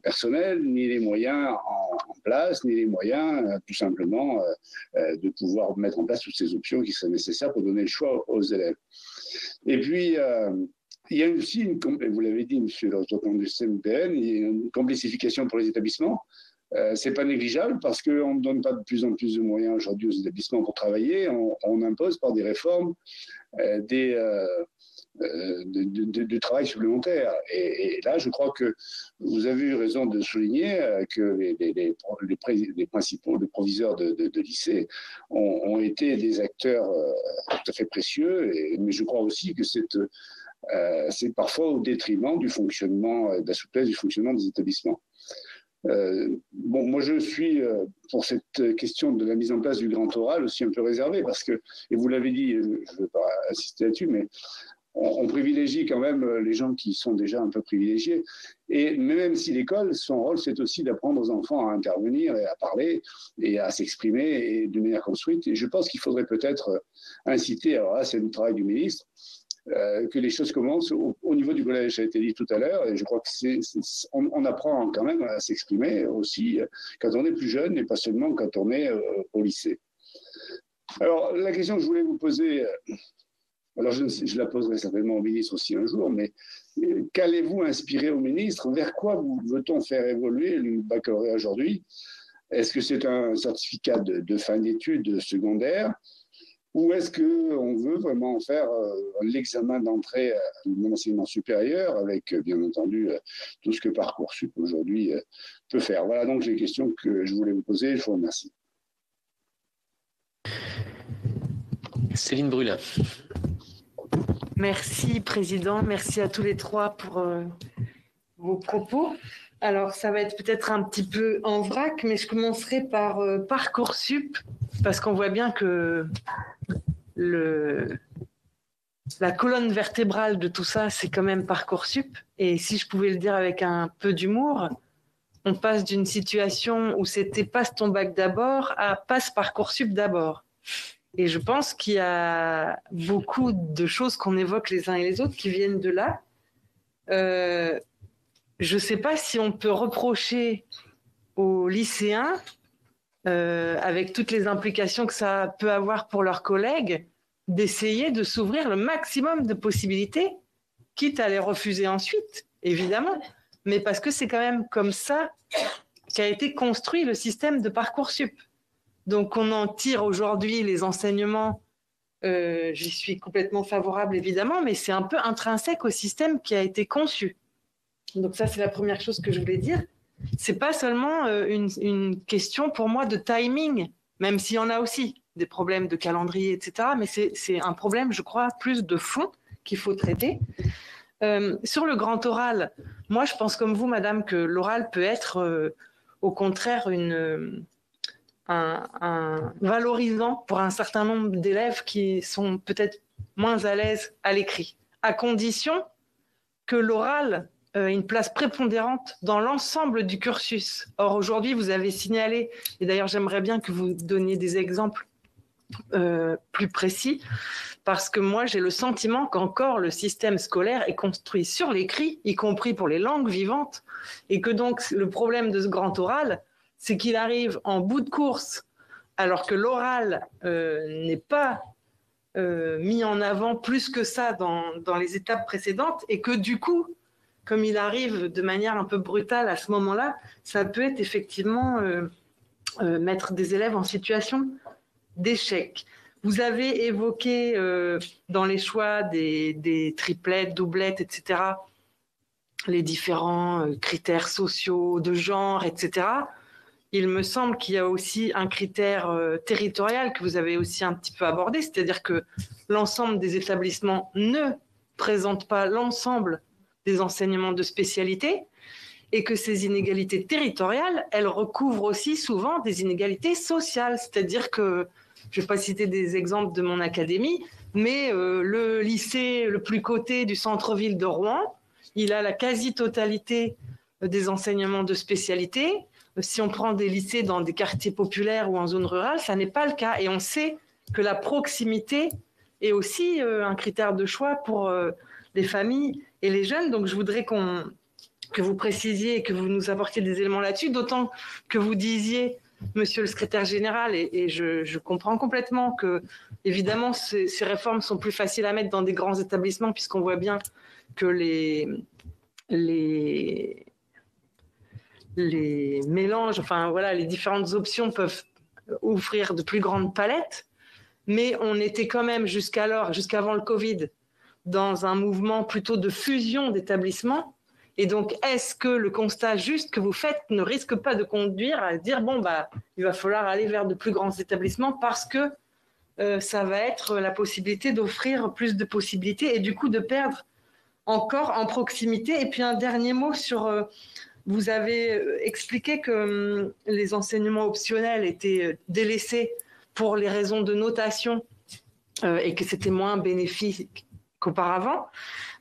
personnel, ni les moyens en place, ni les moyens tout simplement de pouvoir mettre en place toutes ces options qui seraient nécessaires pour donner le choix aux élèves. Et puis, il y a aussi, vous l'avez dit, monsieur le représentant du CNPN, il y a une complexification pour les établissements. C'est pas négligeable parce qu'on ne donne pas de plus en plus de moyens aujourd'hui aux établissements pour travailler. On impose par des réformes du travail supplémentaire. Et là, je crois que vous avez eu raison de souligner que les principaux, les proviseurs de lycée ont été des acteurs tout à fait précieux. Mais je crois aussi que c'est parfois au détriment du fonctionnement, de la souplesse du fonctionnement des établissements. Moi je suis pour cette question de la mise en place du grand oral aussi un peu réservé parce que, et vous l'avez dit, je ne veux pas insister là-dessus, mais on privilégie quand même les gens qui sont déjà un peu privilégiés. Et même si l'école, son rôle, c'est aussi d'apprendre aux enfants à intervenir et à parler et à s'exprimer et de manière construite. Et je pense qu'il faudrait peut-être inciter, alors là, c'est le travail du ministre, que les choses commencent au niveau du collège. Ça a été dit tout à l'heure, et je crois que on apprend quand même à s'exprimer aussi quand on est plus jeune et pas seulement quand on est au lycée. Alors, la question que je voulais vous poser, alors je la poserai certainement au ministre aussi un jour, mais qu'allez-vous inspirer au ministre? Vers quoi veut-on faire évoluer le baccalauréat aujourd'hui? Est-ce que c'est un certificat de fin d'études secondaires? Ou est-ce qu'on veut vraiment faire l'examen d'entrée à l'enseignement supérieur avec, bien entendu, tout ce que Parcoursup aujourd'hui peut faire? Voilà donc les questions que je voulais vous poser. Je vous remercie. Céline Brulin. Merci, Président. Merci à tous les trois pour vos propos. Alors, ça va être peut-être un petit peu en vrac, mais je commencerai par Parcoursup, parce qu'on voit bien que la colonne vertébrale de tout ça, c'est quand même Parcoursup. Et si je pouvais le dire avec un peu d'humour, on passe d'une situation où c'était passe ton bac d'abord à passe Parcoursup d'abord. Et je pense qu'il y a beaucoup de choses qu'on évoque les uns et les autres qui viennent de là. Je ne sais pas si on peut reprocher aux lycéens, avec toutes les implications que ça peut avoir pour leurs collègues, d'essayer de s'ouvrir le maximum de possibilités, quitte à les refuser ensuite, évidemment, mais parce que c'est quand même comme ça qu'a été construit le système de Parcoursup. Donc, on en tire aujourd'hui les enseignements. J'y suis complètement favorable, évidemment, mais c'est un peu intrinsèque au système qui a été conçu. Donc, ça, c'est la première chose que je voulais dire. Ce n'est pas seulement une question, pour moi, de timing, même s'il y en a aussi, des problèmes de calendrier, etc. Mais c'est un problème, je crois, plus de fond qu'il faut traiter. Sur le grand oral, moi, je pense comme vous, madame, que l'oral peut être, au contraire, un valorisant pour un certain nombre d'élèves qui sont peut-être moins à l'aise à l'écrit, à condition que l'oral ait une place prépondérante dans l'ensemble du cursus. Or, aujourd'hui, vous avez signalé, et d'ailleurs, j'aimerais bien que vous donniez des exemples plus précis, parce que moi, j'ai le sentiment qu'encore le système scolaire est construit sur l'écrit, y compris pour les langues vivantes, et que donc le problème de ce grand oral, c'est qu'il arrive en bout de course, alors que l'oral n'est pas mis en avant plus que ça dans les étapes précédentes, et que du coup, comme il arrive de manière un peu brutale à ce moment-là, ça peut être effectivement mettre des élèves en situation d'échec. Vous avez évoqué dans les choix des triplettes, doublettes, etc., les différents critères sociaux, de genre, etc. Il me semble qu'il y a aussi un critère territorial que vous avez aussi un petit peu abordé, c'est-à-dire que l'ensemble des établissements ne présentent pas l'ensemble des enseignements de spécialité et que ces inégalités territoriales, elles recouvrent aussi souvent des inégalités sociales, c'est-à-dire que, je ne vais pas citer des exemples de mon académie, mais le lycée le plus coté du centre-ville de Rouen, il a la quasi-totalité des enseignements de spécialité. Si on prend des lycées dans des quartiers populaires ou en zone rurale, ça n'est pas le cas. Et on sait que la proximité est aussi un critère de choix pour les familles et les jeunes. Donc, je voudrais que vous précisiez et que vous nous apportiez des éléments là-dessus, d'autant que vous disiez, monsieur le secrétaire général, et je comprends complètement que, évidemment, ces réformes sont plus faciles à mettre dans des grands établissements, puisqu'on voit bien que les mélanges, enfin voilà, les différentes options peuvent offrir de plus grandes palettes, mais on était quand même jusqu'avant le Covid, dans un mouvement plutôt de fusion d'établissements. Et donc, est-ce que le constat juste que vous faites ne risque pas de conduire à dire, bon, il va falloir aller vers de plus grands établissements parce que ça va être la possibilité d'offrir plus de possibilités et du coup de perdre encore en proximité. Et puis un dernier mot sur... vous avez expliqué que les enseignements optionnels étaient délaissés pour les raisons de notation et que c'était moins bénéfique qu'auparavant.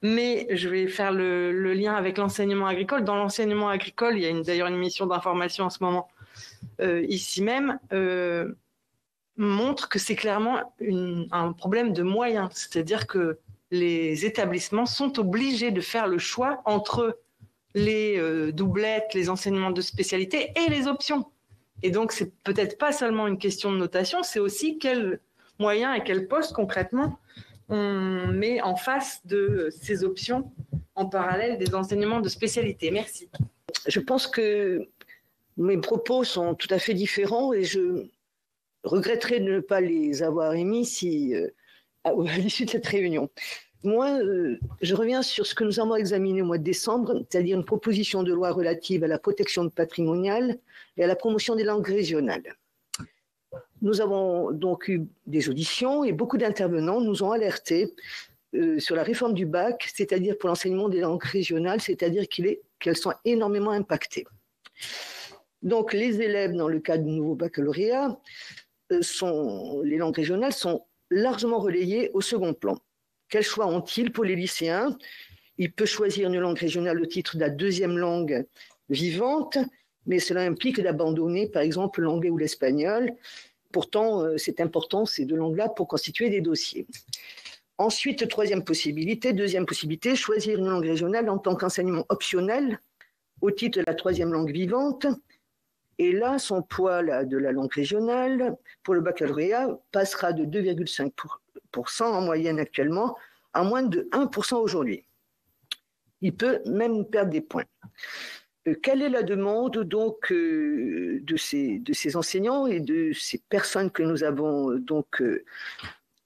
Mais je vais faire le lien avec l'enseignement agricole. Dans l'enseignement agricole, il y a d'ailleurs une mission d'information en ce moment, ici même, montre que c'est clairement un problème de moyens. C'est-à-dire que les établissements sont obligés de faire le choix entre les doublettes, les enseignements de spécialité et les options. Et donc, c'est peut-être pas seulement une question de notation, c'est aussi quels moyens et quels postes concrètement on met en face de ces options en parallèle des enseignements de spécialité. Merci. Je pense que mes propos sont tout à fait différents et je regretterais de ne pas les avoir émis à l'issue de cette réunion. Moi, je reviens sur ce que nous avons examiné au mois de décembre, c'est-à-dire une proposition de loi relative à la protection patrimoniale et à la promotion des langues régionales. Nous avons donc eu des auditions et beaucoup d'intervenants nous ont alertés sur la réforme du bac, c'est-à-dire pour l'enseignement des langues régionales, c'est-à-dire qu'elles sont énormément impactées. Donc, les élèves, dans le cadre du nouveau baccalauréat, les langues régionales sont largement relayées au second plan. Quel choix ont-ils pour les lycéens? Ils peuvent choisir une langue régionale au titre de la deuxième langue vivante, mais cela implique d'abandonner, par exemple, l'anglais ou l'espagnol. Pourtant, c'est important, ces deux langues-là, pour constituer des dossiers. Ensuite, deuxième possibilité, choisir une langue régionale en tant qu'enseignement optionnel au titre de la troisième langue vivante. Et là, son poids de la langue régionale pour le baccalauréat passera de 2,5% en moyenne actuellement à moins de 1% aujourd'hui. Il peut même perdre des points. Quelle est la demande donc de ces enseignants et de ces personnes que nous avons donc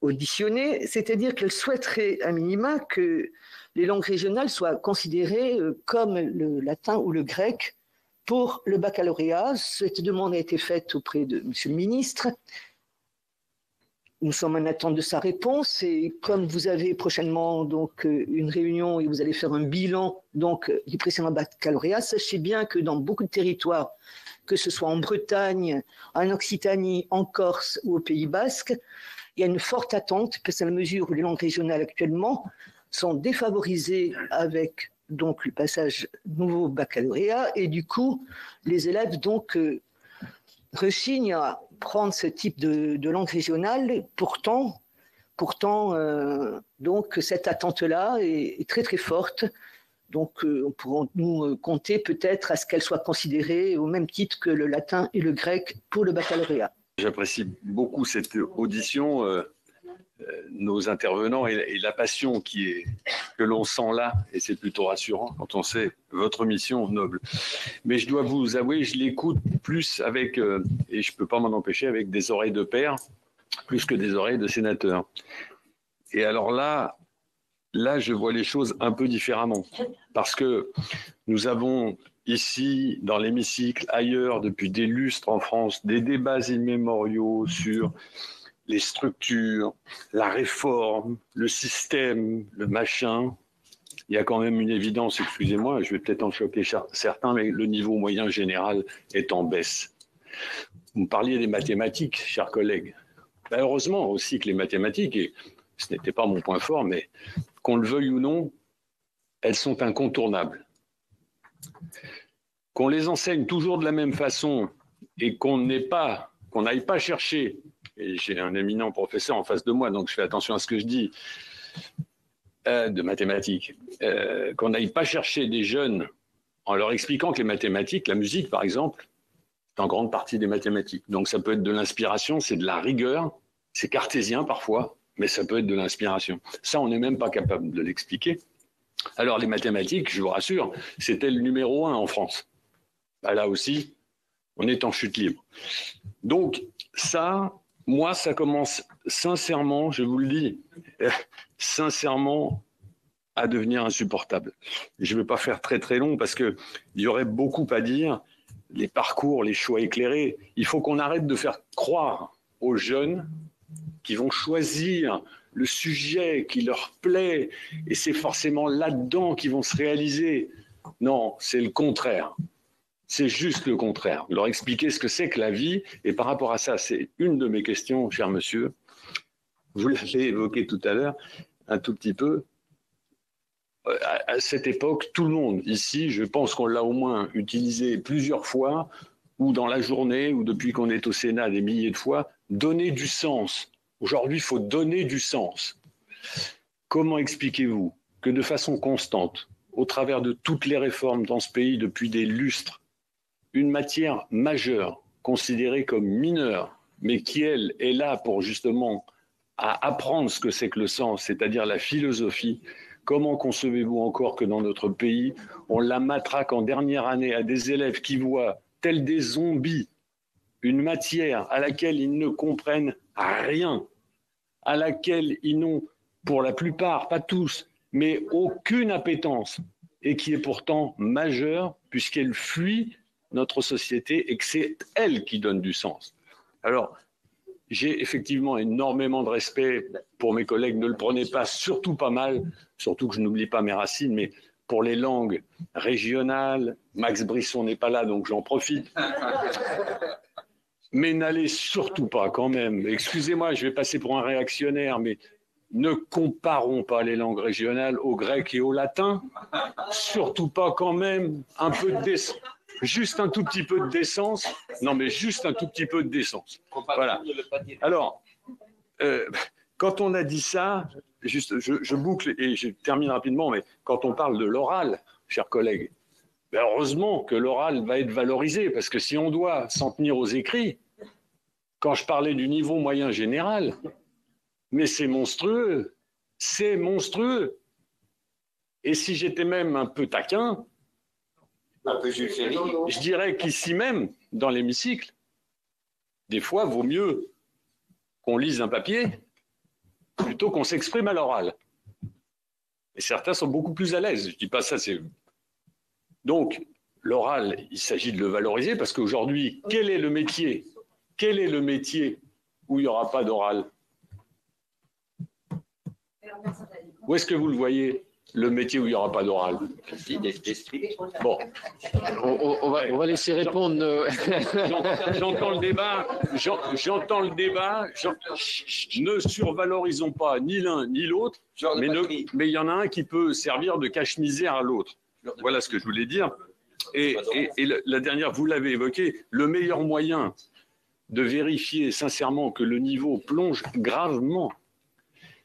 auditionnées? C'est-à-dire qu'elles souhaiteraient à minima que les langues régionales soient considérées comme le latin ou le grec pour le baccalauréat. Cette demande a été faite auprès de Monsieur le ministre. Nous sommes en attente de sa réponse et comme vous avez prochainement donc une réunion et vous allez faire un bilan donc du précédent baccalauréat, sachez bien que dans beaucoup de territoires, que ce soit en Bretagne, en Occitanie, en Corse ou au Pays Basque, il y a une forte attente parce qu'à la mesure où les langues régionales actuellement sont défavorisées avec donc le passage nouveau baccalauréat et du coup les élèves donc rechignent à prendre ce type de langue régionale. Pourtant donc cette attente-là est très très forte. Donc pourrons-nous compter peut-être à ce qu'elle soit considérée au même titre que le latin et le grec pour le baccalauréat. J'apprécie beaucoup cette audition, nos intervenants et la passion que l'on sent là, et c'est plutôt rassurant quand on sait votre mission noble. Mais je dois vous avouer, je l'écoute plus avec, et je ne peux pas m'en empêcher, avec des oreilles de père, plus que des oreilles de sénateur. Et alors là, je vois les choses un peu différemment, parce que nous avons ici, dans l'hémicycle, ailleurs, depuis des lustres en France, des débats immémoriaux sur les structures, la réforme, le système, le machin. Il y a quand même une évidence, excusez-moi, je vais peut-être en choquer certains, mais le niveau moyen général est en baisse. Vous me parliez des mathématiques, chers collègues. Ben heureusement aussi que les mathématiques, et ce n'était pas mon point fort, mais qu'on le veuille ou non, elles sont incontournables. Qu'on les enseigne toujours de la même façon et qu'on n'aille pas chercher, et j'ai un éminent professeur en face de moi, donc je fais attention à ce que je dis, de mathématiques, qu'on n'aille pas chercher des jeunes en leur expliquant que les mathématiques, la musique par exemple, c'est en grande partie des mathématiques. Donc ça peut être de l'inspiration, c'est de la rigueur, c'est cartésien parfois, mais ça peut être de l'inspiration. Ça, on n'est même pas capable de l'expliquer. Alors les mathématiques, je vous rassure, c'était le numéro 1 en France. Bah, là aussi, on est en chute libre. Donc ça, moi, ça commence sincèrement, je vous le dis, sincèrement à devenir insupportable. Je ne vais pas faire très très long parce qu'il y aurait beaucoup à dire, les parcours, les choix éclairés. Il faut qu'on arrête de faire croire aux jeunes qui vont choisir le sujet qui leur plaît et c'est forcément là-dedans qu'ils vont se réaliser. Non, c'est le contraire. C'est juste le contraire. Leur expliquer ce que c'est que la vie. Et par rapport à ça, c'est une de mes questions, cher monsieur. Vous l'avez évoqué tout à l'heure. un tout petit peu. À cette époque, tout le monde ici, je pense qu'on l'a au moins utilisé plusieurs fois, ou dans la journée, ou depuis qu'on est au Sénat des milliers de fois, donner du sens. Aujourd'hui, il faut donner du sens. Comment expliquez-vous que de façon constante, au travers de toutes les réformes dans ce pays depuis des lustres, une matière majeure, considérée comme mineure, mais qui, elle, est là pour justement à apprendre ce que c'est que le sens, c'est-à-dire la philosophie, comment concevez-vous encore que dans notre pays, on la matraque en dernière année à des élèves qui voient, tels des zombies, une matière à laquelle ils ne comprennent rien, à laquelle ils n'ont, pour la plupart, pas tous, mais aucune appétence, et qui est pourtant majeure puisqu'elle fuit notre société et que c'est elle qui donne du sens. Alors, j'ai effectivement énormément de respect pour mes collègues, ne le prenez pas, surtout pas mal, surtout que je n'oublie pas mes racines, mais pour les langues régionales, Max Brisson n'est pas là, donc j'en profite. Mais n'allez surtout pas quand même, excusez-moi, je vais passer pour un réactionnaire, mais ne comparons pas les langues régionales au grec et au latin, surtout pas quand même, un peu de décence. Juste un tout petit peu de décence. Non, mais juste un tout petit peu de décence. Voilà. Alors, quand on a dit ça, juste, je boucle et je termine rapidement, mais quand on parle de l'oral, chers collègues, ben heureusement que l'oral va être valorisé, parce que si on doit s'en tenir aux écrits, quand je parlais du niveau moyen général, mais c'est monstrueux, c'est monstrueux. Et si j'étais même un peu taquin, je dirais qu'ici même, dans l'hémicycle, des fois, vaut mieux qu'on lise un papier plutôt qu'on s'exprime à l'oral. Et certains sont beaucoup plus à l'aise. Je ne dis pas ça, c'est... Donc, l'oral, il s'agit de le valoriser parce qu'aujourd'hui, quel est le métier? Quel est le métier où il n'y aura pas d'oral? Où est-ce que vous le voyez? Le métier où il n'y aura pas d'oral. Bon, on va laisser répondre. J'entends le débat. J'entends le débat. Ne survalorisons pas ni l'un ni l'autre, mais il y en a un qui peut servir de cache-misère à l'autre. Voilà ce que je voulais dire. Et la dernière, vous l'avez évoqué, le meilleur moyen de vérifier sincèrement que le niveau plonge gravement,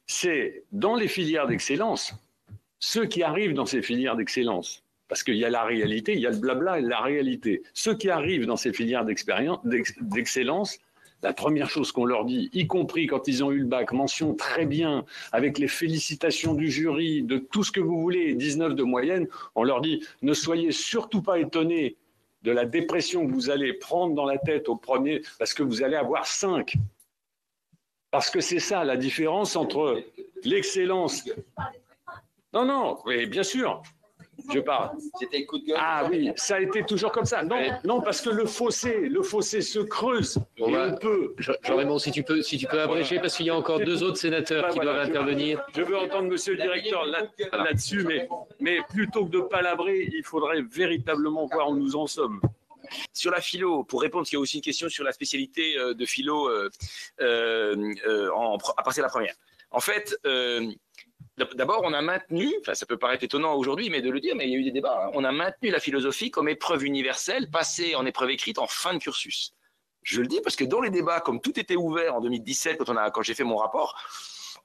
c'est dans les filières d'excellence. Ceux qui arrivent dans ces filières d'excellence, parce qu'il y a la réalité, il y a le blabla et la réalité. Ceux qui arrivent dans ces filières d'excellence, la première chose qu'on leur dit, y compris quand ils ont eu le bac, mention très bien, avec les félicitations du jury, de tout ce que vous voulez, 19 de moyenne, on leur dit, ne soyez surtout pas étonnés de la dépression que vous allez prendre dans la tête au premier, parce que vous allez avoir 5. Parce que c'est ça la différence entre l'excellence... Non, mais bien sûr, je parle. C'était coup de gueule. Ah oui, ça a été toujours comme ça. Non, parce que le fossé se creuse. On peut. Jean-Raymond, si tu peux abréger, parce qu'il y a encore 2 autres sénateurs qui doivent intervenir. Je veux entendre Monsieur le Directeur là-dessus, mais plutôt que de palabrer, il faudrait véritablement voir où nous en sommes. Sur la philo, pour répondre, parce qu'il y a aussi une question sur la spécialité de philo à passer la première. En fait, d'abord, on a maintenu, enfin ça peut paraître étonnant aujourd'hui, mais de le dire, mais il y a eu des débats, hein, on a maintenu la philosophie comme épreuve universelle, passée en épreuve écrite en fin de cursus. Je le dis parce que dans les débats, comme tout était ouvert en 2017, quand j'ai fait mon rapport,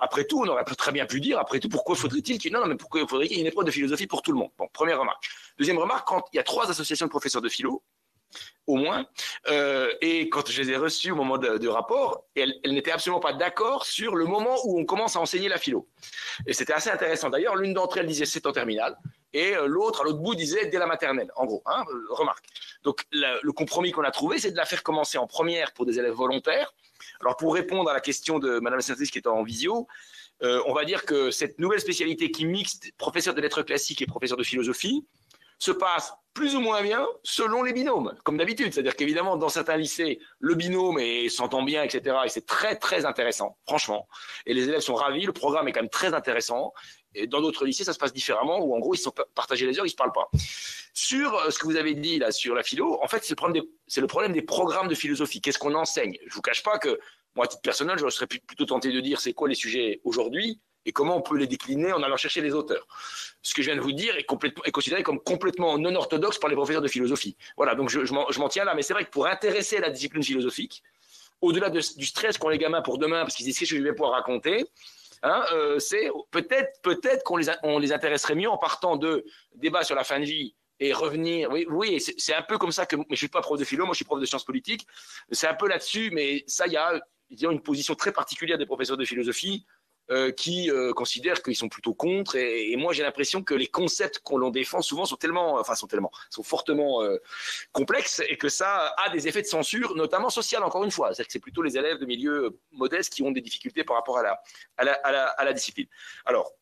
après tout, on aurait très bien pu dire, après tout, pourquoi faudrait-il qu'il y ait une épreuve de philosophie pour tout le monde? Bon, première remarque. Deuxième remarque, quand il y a 3 associations de professeurs de philo, au moins, et quand je les ai reçus au moment de rapport, elles n'étaient absolument pas d'accord sur le moment où on commence à enseigner la philo. Et c'était assez intéressant. D'ailleurs, l'une d'entre elles disait c'est en terminale, et l'autre, à l'autre bout, disait dès la maternelle, en gros. Hein, remarque. Donc, le compromis qu'on a trouvé, c'est de la faire commencer en première pour des élèves volontaires. Alors, pour répondre à la question de Madame la sénatrice qui est en visio, on va dire que cette nouvelle spécialité qui mixte professeur de lettres classiques et professeur de philosophie se passe plus ou moins bien selon les binômes, comme d'habitude. C'est-à-dire qu'évidemment, dans certains lycées, le binôme s'entend bien, etc. Et c'est très, très intéressant, franchement. Et les élèves sont ravis, le programme est quand même très intéressant. Et dans d'autres lycées, ça se passe différemment, où en gros, ils sont partagés les heures, ils ne se parlent pas. Sur ce que vous avez dit là, sur la philo, en fait, c'est le problème des programmes de philosophie. Qu'est-ce qu'on enseigne? Je ne vous cache pas que, moi, à titre personnel, je serais plutôt tenté de dire c'est quoi les sujets aujourd'hui, et comment on peut les décliner en allant chercher les auteurs. Ce que je viens de vous dire est considéré comme complètement non orthodoxe par les professeurs de philosophie. Voilà, donc je m'en tiens là, mais c'est vrai que pour intéresser à la discipline philosophique, au-delà du stress qu'ont les gamins pour demain, parce qu'ils disent ce que je vais pouvoir raconter, hein, c'est peut-être qu'on les intéresserait mieux en partant de débats sur la fin de vie et revenir. Oui, c'est un peu comme ça que. Mais je suis pas prof de philo, moi je suis prof de sciences politiques. C'est un peu là-dessus, mais ça, il y a une position très particulière des professeurs de philosophie qui considèrent qu'ils sont plutôt contre. Et moi, j'ai l'impression que les concepts qu'on l'on défend souvent sont fortement complexes et que ça a des effets de censure, notamment social, encore une fois. C'est-à-dire que c'est plutôt les élèves de milieux modestes qui ont des difficultés par rapport à la discipline. Alors,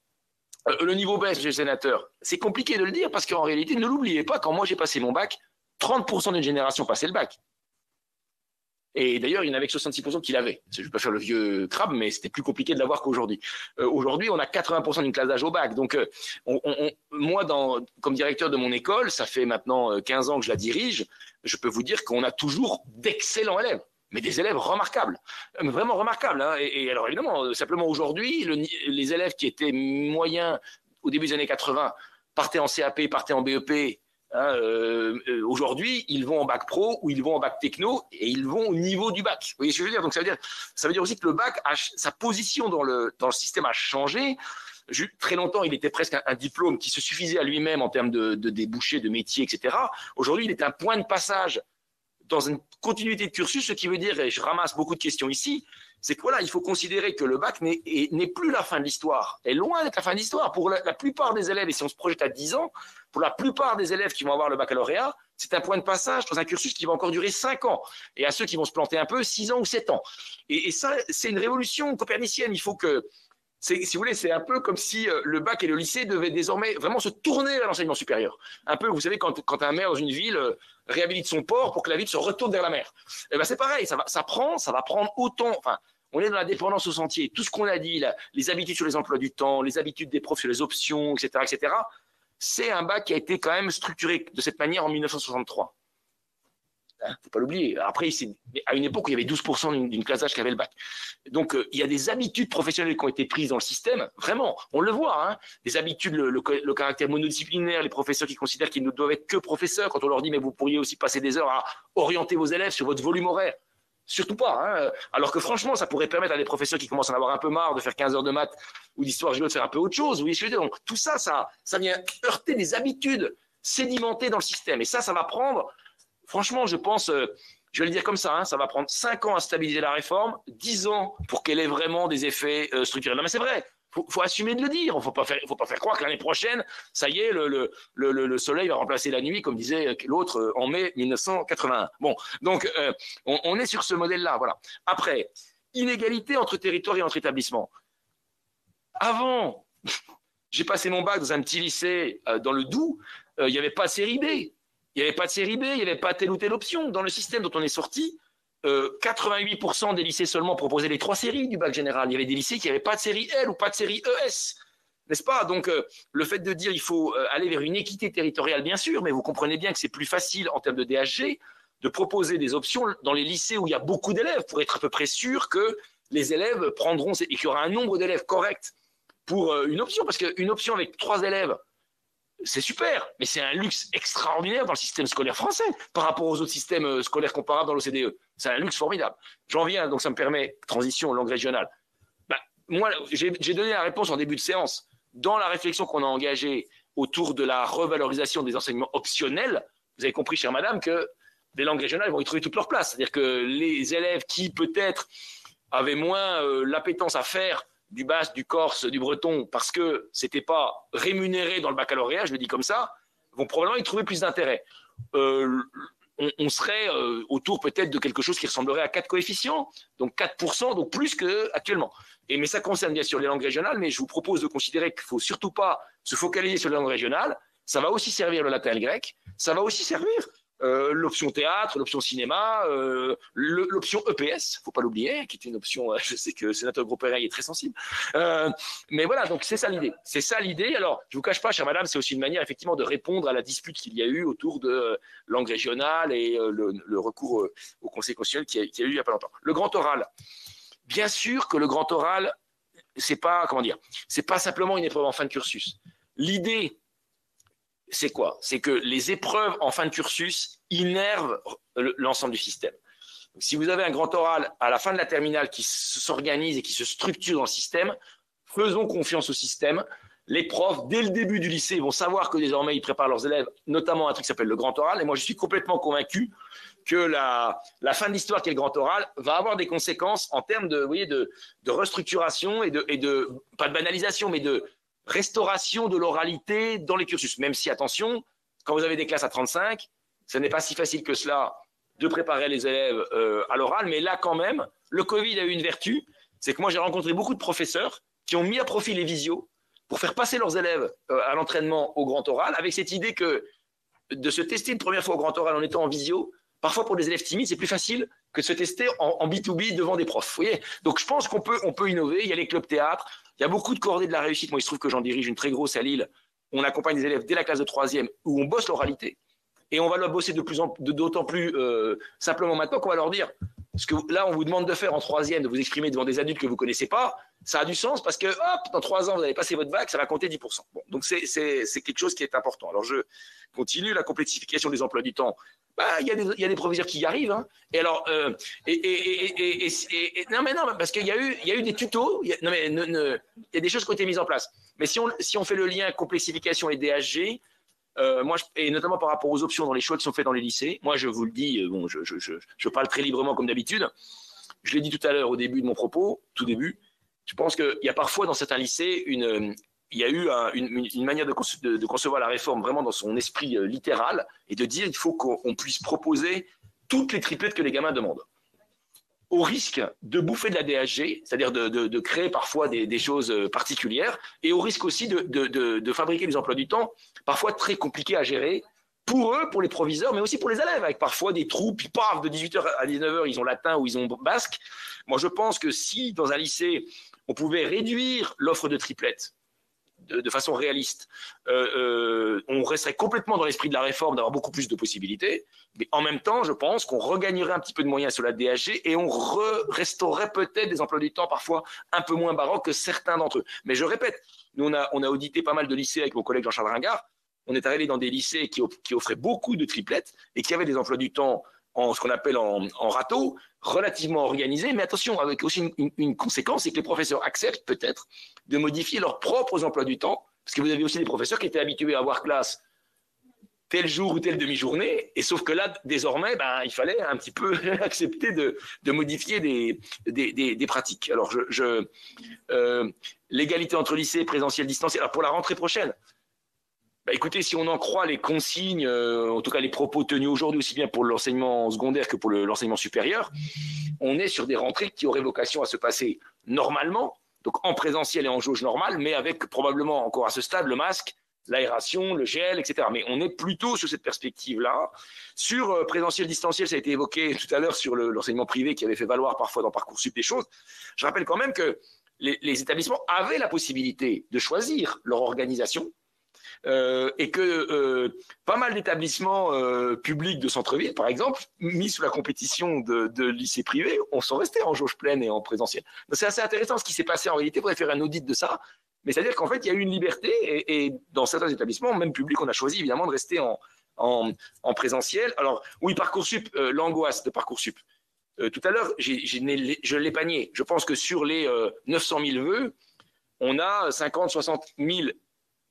le niveau baisse, monsieur le sénateur, c'est compliqué de le dire parce qu'en réalité, ne l'oubliez pas, quand moi j'ai passé mon bac, 30% d'une génération passait le bac. Et d'ailleurs, il y en avait que 66% qui l'avaient. Je ne vais pas faire le vieux crabe, mais c'était plus compliqué de l'avoir qu'aujourd'hui. Aujourd'hui, on a 80% d'une classe d'âge au bac. Donc, moi, comme directeur de mon école, ça fait maintenant 15 ans que je la dirige, je peux vous dire qu'on a toujours d'excellents élèves. Mais des élèves remarquables, vraiment remarquables. Hein. Et alors évidemment, simplement aujourd'hui, les élèves qui étaient moyens au début des années 80 partaient en CAP, partaient en BEP. Hein, aujourd'hui, ils vont en bac pro ou ils vont en bac techno et ils vont au niveau du bac. Vous voyez ce que je veux dire? Donc ça veut dire aussi que le bac, sa position dans le système a changé. Très longtemps, il était presque un diplôme qui se suffisait à lui-même en termes de débouchés, de métiers, etc. Aujourd'hui, il est un point de passage dans une continuité de cursus, ce qui veut dire, et je ramasse beaucoup de questions ici, c'est que voilà, il faut considérer que le bac n'est plus la fin de l'histoire, est loin d'être la fin de l'histoire. Pour la plupart des élèves, et si on se projette à 10 ans, pour la plupart des élèves qui vont avoir le baccalauréat, c'est un point de passage dans un cursus qui va encore durer 5 ans. Et à ceux qui vont se planter un peu, 6 ans ou 7 ans. Et ça, c'est une révolution copernicienne. Il faut que, si vous voulez, c'est un peu comme si le bac et le lycée devaient désormais vraiment se tourner vers l'enseignement supérieur. Un peu, vous savez, quand un maire dans une ville réhabilite son port pour que la ville se retourne vers la mer. Et ben c'est pareil, ça va prendre autant. Enfin, on est dans la dépendance au sentier. Tout ce qu'on a dit, là, les habitudes sur les emplois du temps, les habitudes des profs sur les options, etc., c'est un bac qui a été quand même structuré de cette manière en 1963. Hein, faut pas l'oublier. Après, à une époque où il y avait 12% d'une classe d'âge qui avait le bac. Donc, il y a des habitudes professionnelles qui ont été prises dans le système. Vraiment, on le voit. Hein, des habitudes, le caractère monodisciplinaire, les professeurs qui considèrent qu'ils ne doivent être que professeurs. Quand on leur dit, mais vous pourriez aussi passer des heures à orienter vos élèves sur votre volume horaire. Surtout pas. Hein. Alors que franchement, ça pourrait permettre à des professeurs qui commencent à en avoir un peu marre de faire 15 heures de maths ou d'histoire géo de faire un peu autre chose. Vous voyez ce que je veux dire? Donc, tout ça vient heurter des habitudes sédimentées dans le système. Et ça va prendre... Franchement, je pense, je vais le dire comme ça, hein, ça va prendre 5 ans à stabiliser la réforme, 10 ans pour qu'elle ait vraiment des effets structurels. Non, mais c'est vrai, faut assumer de le dire. Il ne faut pas faire croire que l'année prochaine, ça y est, le soleil va remplacer la nuit, comme disait l'autre en mai 1981. Bon, donc on est sur ce modèle-là. Voilà. Après, inégalité entre territoires et entre établissements. Avant, j'ai passé mon bac dans un petit lycée dans le Doubs, il n'y avait pas de série B. Il n'y avait pas de série B, il n'y avait pas telle ou telle option. Dans le système dont on est sorti, 88% des lycées seulement proposaient les 3 séries du bac général. Il y avait des lycées qui n'avaient pas de série L ou pas de série ES. N'est-ce pas? Donc, le fait de dire qu'il faut aller vers une équité territoriale, bien sûr, mais vous comprenez bien que c'est plus facile en termes de DHG de proposer des options dans les lycées où il y a beaucoup d'élèves pour être à peu près sûr que les élèves prendront et qu'il y aura un nombre d'élèves correct pour une option. Parce qu'une option avec 3 élèves, c'est super, mais c'est un luxe extraordinaire dans le système scolaire français par rapport aux autres systèmes scolaires comparables dans l'OCDE. C'est un luxe formidable. J'en viens, donc ça me permet, transition langue régionale. Moi, j'ai donné la réponse en début de séance. Dans la réflexion qu'on a engagée autour de la revalorisation des enseignements optionnels, vous avez compris, chère madame, que les langues régionales vont y trouver toute leur place. C'est-à-dire que les élèves qui, peut-être, avaient moins l'appétence à faire du basque, du corse, du breton, parce que c'était pas rémunéré dans le baccalauréat, je le dis comme ça, vont probablement y trouver plus d'intérêt. On serait autour peut-être de quelque chose qui ressemblerait à 4 coefficients, donc 4%, donc plus qu'actuellement. Mais ça concerne bien sûr les langues régionales, mais je vous propose de considérer qu'il ne faut surtout pas se focaliser sur les langues régionales. Ça va aussi servir le latin et le grec, ça va aussi servir l'option théâtre, l'option cinéma, l'option EPS, faut pas l'oublier, qui est une option, je sais que le sénateur Gros-Pereil est très sensible, mais voilà, donc c'est ça l'idée. C'est ça l'idée. Alors, je vous cache pas, chère madame, c'est aussi une manière effectivement de répondre à la dispute qu'il y a eu autour de langue régionale et le recours au Conseil constitutionnel qui a eu il y a pas longtemps. Le grand oral. Bien sûr que le grand oral comment dire, c'est pas simplement une épreuve en fin de cursus. L'idée, c'est quoi? C'est que les épreuves en fin de cursus innervent l'ensemble du système. Donc, si vous avez un grand oral à la fin de la terminale qui s'organise et qui se structure dans le système, faisons confiance au système. Les profs, dès le début du lycée, vont savoir que désormais, ils préparent leurs élèves, notamment un truc qui s'appelle le grand oral. Et moi, je suis complètement convaincu que la fin de l'histoire, qui est le grand oral, va avoir des conséquences en termes de restructuration et de pas de banalisation, mais de restauration de l'oralité dans les cursus. Même si, attention, quand vous avez des classes à 35, ce n'est pas si facile que cela de préparer les élèves à l'oral. Mais là, quand même, le Covid a eu une vertu, c'est que moi, j'ai rencontré beaucoup de professeurs qui ont mis à profit les visios pour faire passer leurs élèves à l'entraînement au grand oral, avec cette idée que de se tester une première fois au grand oral en étant en visio, parfois pour des élèves timides, c'est plus facile que de se tester en B2B devant des profs. Vous voyez, donc je pense qu'on peut innover. Il y a les clubs théâtre, il y a beaucoup de cordées de la réussite. Moi, il se trouve que j'en dirige une très grosse à Lille. On accompagne des élèves dès la classe de 3e où on bosse l'oralité. Et on va leur bosser d'autant plus simplement maintenant qu'on va leur dire ce que là, on vous demande de faire en 3e, de vous exprimer devant des adultes que vous ne connaissez pas. Ça a du sens parce que, hop, dans 3 ans, vous allez passer votre bac, ça va compter 10%. Bon, donc, c'est quelque chose qui est important. Alors, je continue. La complexification des emplois du temps. Il y a des proviseurs qui y arrivent. Hein. Et alors, non, parce qu'il y a eu des tutos. Il y a des choses qui ont été mises en place. Mais si on fait le lien complexification et DHG, moi, et notamment par rapport aux options dans les choix qui sont faits dans les lycées, moi, je vous le dis, bon, je parle très librement comme d'habitude. Je l'ai dit tout à l'heure au début de mon propos, tout début. Je pense qu'il y a parfois dans certains lycées il y a eu une manière de concevoir la réforme vraiment dans son esprit littéral et de dire qu'il faut qu'on puisse proposer toutes les triplettes que les gamins demandent. Au risque de bouffer de la DHG, c'est-à-dire de créer parfois des choses particulières, et au risque aussi de fabriquer des emplois du temps parfois très compliqués à gérer pour eux, pour les proviseurs, mais aussi pour les élèves, avec parfois des trous, puis paf, de 18h à 19h, ils ont latin ou ils ont basque. Moi, je pense que si, dans un lycée, on pouvait réduire l'offre de triplettes de façon réaliste, on resterait complètement dans l'esprit de la réforme d'avoir beaucoup plus de possibilités, mais en même temps, je pense qu'on regagnerait un petit peu de moyens sur la DHG et on restaurerait peut-être des emplois du temps parfois un peu moins baroques que certains d'entre eux. Mais je répète, nous on a audité pas mal de lycées avec mon collègue Jean-Charles Ringard. On est arrivé dans des lycées qui offraient beaucoup de triplettes et qui avaient des emplois du temps en ce qu'on appelle en râteau, relativement organisés, mais attention, avec aussi une conséquence, c'est que les professeurs acceptent peut-être de modifier leurs propres emplois du temps, parce que vous avez aussi des professeurs qui étaient habitués à avoir classe tel jour ou telle demi-journée, et sauf que là, désormais, il fallait un petit peu accepter de modifier des pratiques. Alors, l'égalité entre lycées, présentiel, distanciel, alors pour la rentrée prochaine, écoutez, si on en croit les consignes, en tout cas les propos tenus aujourd'hui, aussi bien pour l'enseignement secondaire que pour l'enseignement supérieur, on est sur des rentrées qui auraient vocation à se passer normalement, donc en présentiel et en jauge normale, mais avec probablement encore à ce stade le masque, l'aération, le gel, etc. Mais on est plutôt sur cette perspective-là. Sur présentiel, distanciel, ça a été évoqué tout à l'heure sur l'enseignement privé qui avait fait valoir parfois dans Parcoursup des choses. Je rappelle quand même que les établissements avaient la possibilité de choisir leur organisation, et que pas mal d'établissements publics de centre-ville, par exemple, mis sous la compétition de lycées privés, sont restés en jauge pleine et en présentiel. Donc c'est assez intéressant ce qui s'est passé en réalité. Il faudrait faire un audit de ça. Mais c'est-à-dire qu'en fait, il y a eu une liberté et dans certains établissements, même publics, on a choisi évidemment de rester en présentiel. Alors oui, Parcoursup, l'angoisse de Parcoursup. Tout à l'heure, je l'ai pas nié. Je pense que sur les 900 000 vœux, on a 50, 60 000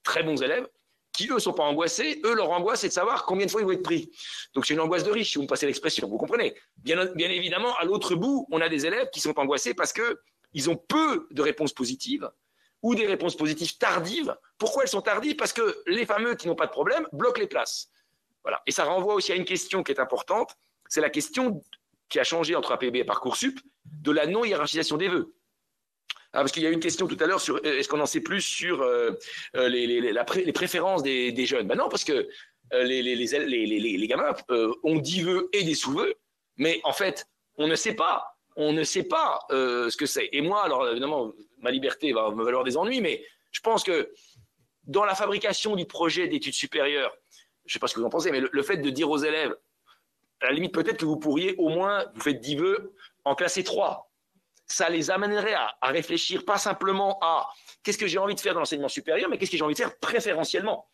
très bons élèves qui, eux, ne sont pas angoissés. Eux, leur angoisse, c'est de savoir combien de fois ils vont être pris. Donc, c'est une angoisse de riche, si vous me passez l'expression. Vous comprenez ? Bien évidemment, à l'autre bout, on a des élèves qui sont angoissés parce qu'ils ont peu de réponses positives ou des réponses positives tardives. Pourquoi elles sont tardives ? Parce que les fameux qui n'ont pas de problème bloquent les places. Voilà. Et ça renvoie aussi à une question qui est importante. C'est la question qui a changé entre APB et Parcoursup de la non-hiérarchisation des vœux. Parce qu'il y a eu une question tout à l'heure sur est-ce qu'on en sait plus sur les préférences des jeunes. Non, parce que les gamins ont 10 vœux et des sous-vœux, mais en fait, on ne sait pas ce que c'est. Et moi, alors évidemment, ma liberté va me valoir des ennuis, mais je pense que dans la fabrication du projet d'études supérieures, je ne sais pas ce que vous en pensez, mais le fait de dire aux élèves, à la limite peut-être que vous pourriez au moins, vous faites 10 vœux en classer 3. ça les amènerait à réfléchir pas simplement à qu'est-ce que j'ai envie de faire dans l'enseignement supérieur, mais qu'est-ce que j'ai envie de faire préférentiellement.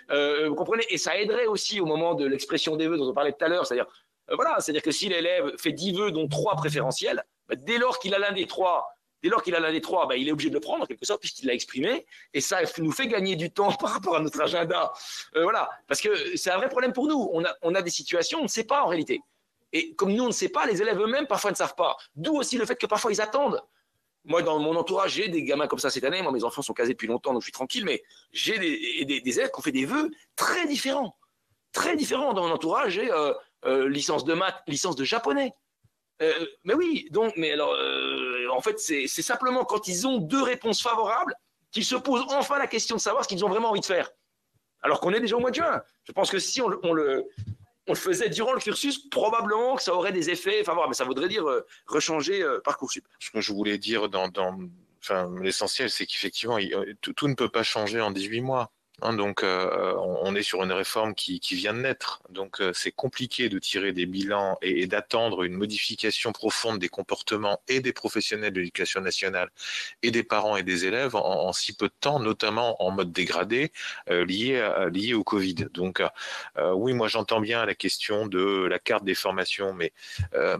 Vous comprenez? Et ça aiderait aussi au moment de l'expression des vœux dont on parlait tout à l'heure, c'est-à-dire c'est-à-dire que si l'élève fait 10 vœux, dont 3 préférentiels, dès lors qu'il a l'un des 3, il est obligé de le prendre en quelque sorte puisqu'il l'a exprimé, et ça nous fait gagner du temps par rapport à notre agenda. Parce que c'est un vrai problème pour nous. On a des situations, on ne sait pas en réalité. Et comme nous, on ne sait pas, les élèves eux-mêmes parfois ne savent pas. D'où aussi le fait que parfois ils attendent. Moi, dans mon entourage, j'ai des gamins comme ça cette année. Moi, mes enfants sont casés depuis longtemps, donc je suis tranquille, mais j'ai des élèves qui ont fait des vœux très différents. Très différents. Dans mon entourage, j'ai licence de maths, licence de japonais. Mais oui, donc, mais alors, en fait, c'est simplement quand ils ont 2 réponses favorables qu'ils se posent enfin la question de savoir ce qu'ils ont vraiment envie de faire. Alors qu'on est déjà au mois de juin. Je pense que si on le faisait durant le cursus, probablement que ça aurait des effets favorables. Mais ça voudrait dire rechanger Parcoursup. Ce que je voulais dire l'essentiel, c'est qu'effectivement, tout ne peut pas changer en 18 mois. Donc, on est sur une réforme qui vient de naître. Donc, c'est compliqué de tirer des bilans et d'attendre une modification profonde des comportements et des professionnels de l'éducation nationale et des parents et des élèves en si peu de temps, notamment en mode dégradé, lié au Covid. Donc, oui, moi, j'entends bien la question de la carte des formations, mais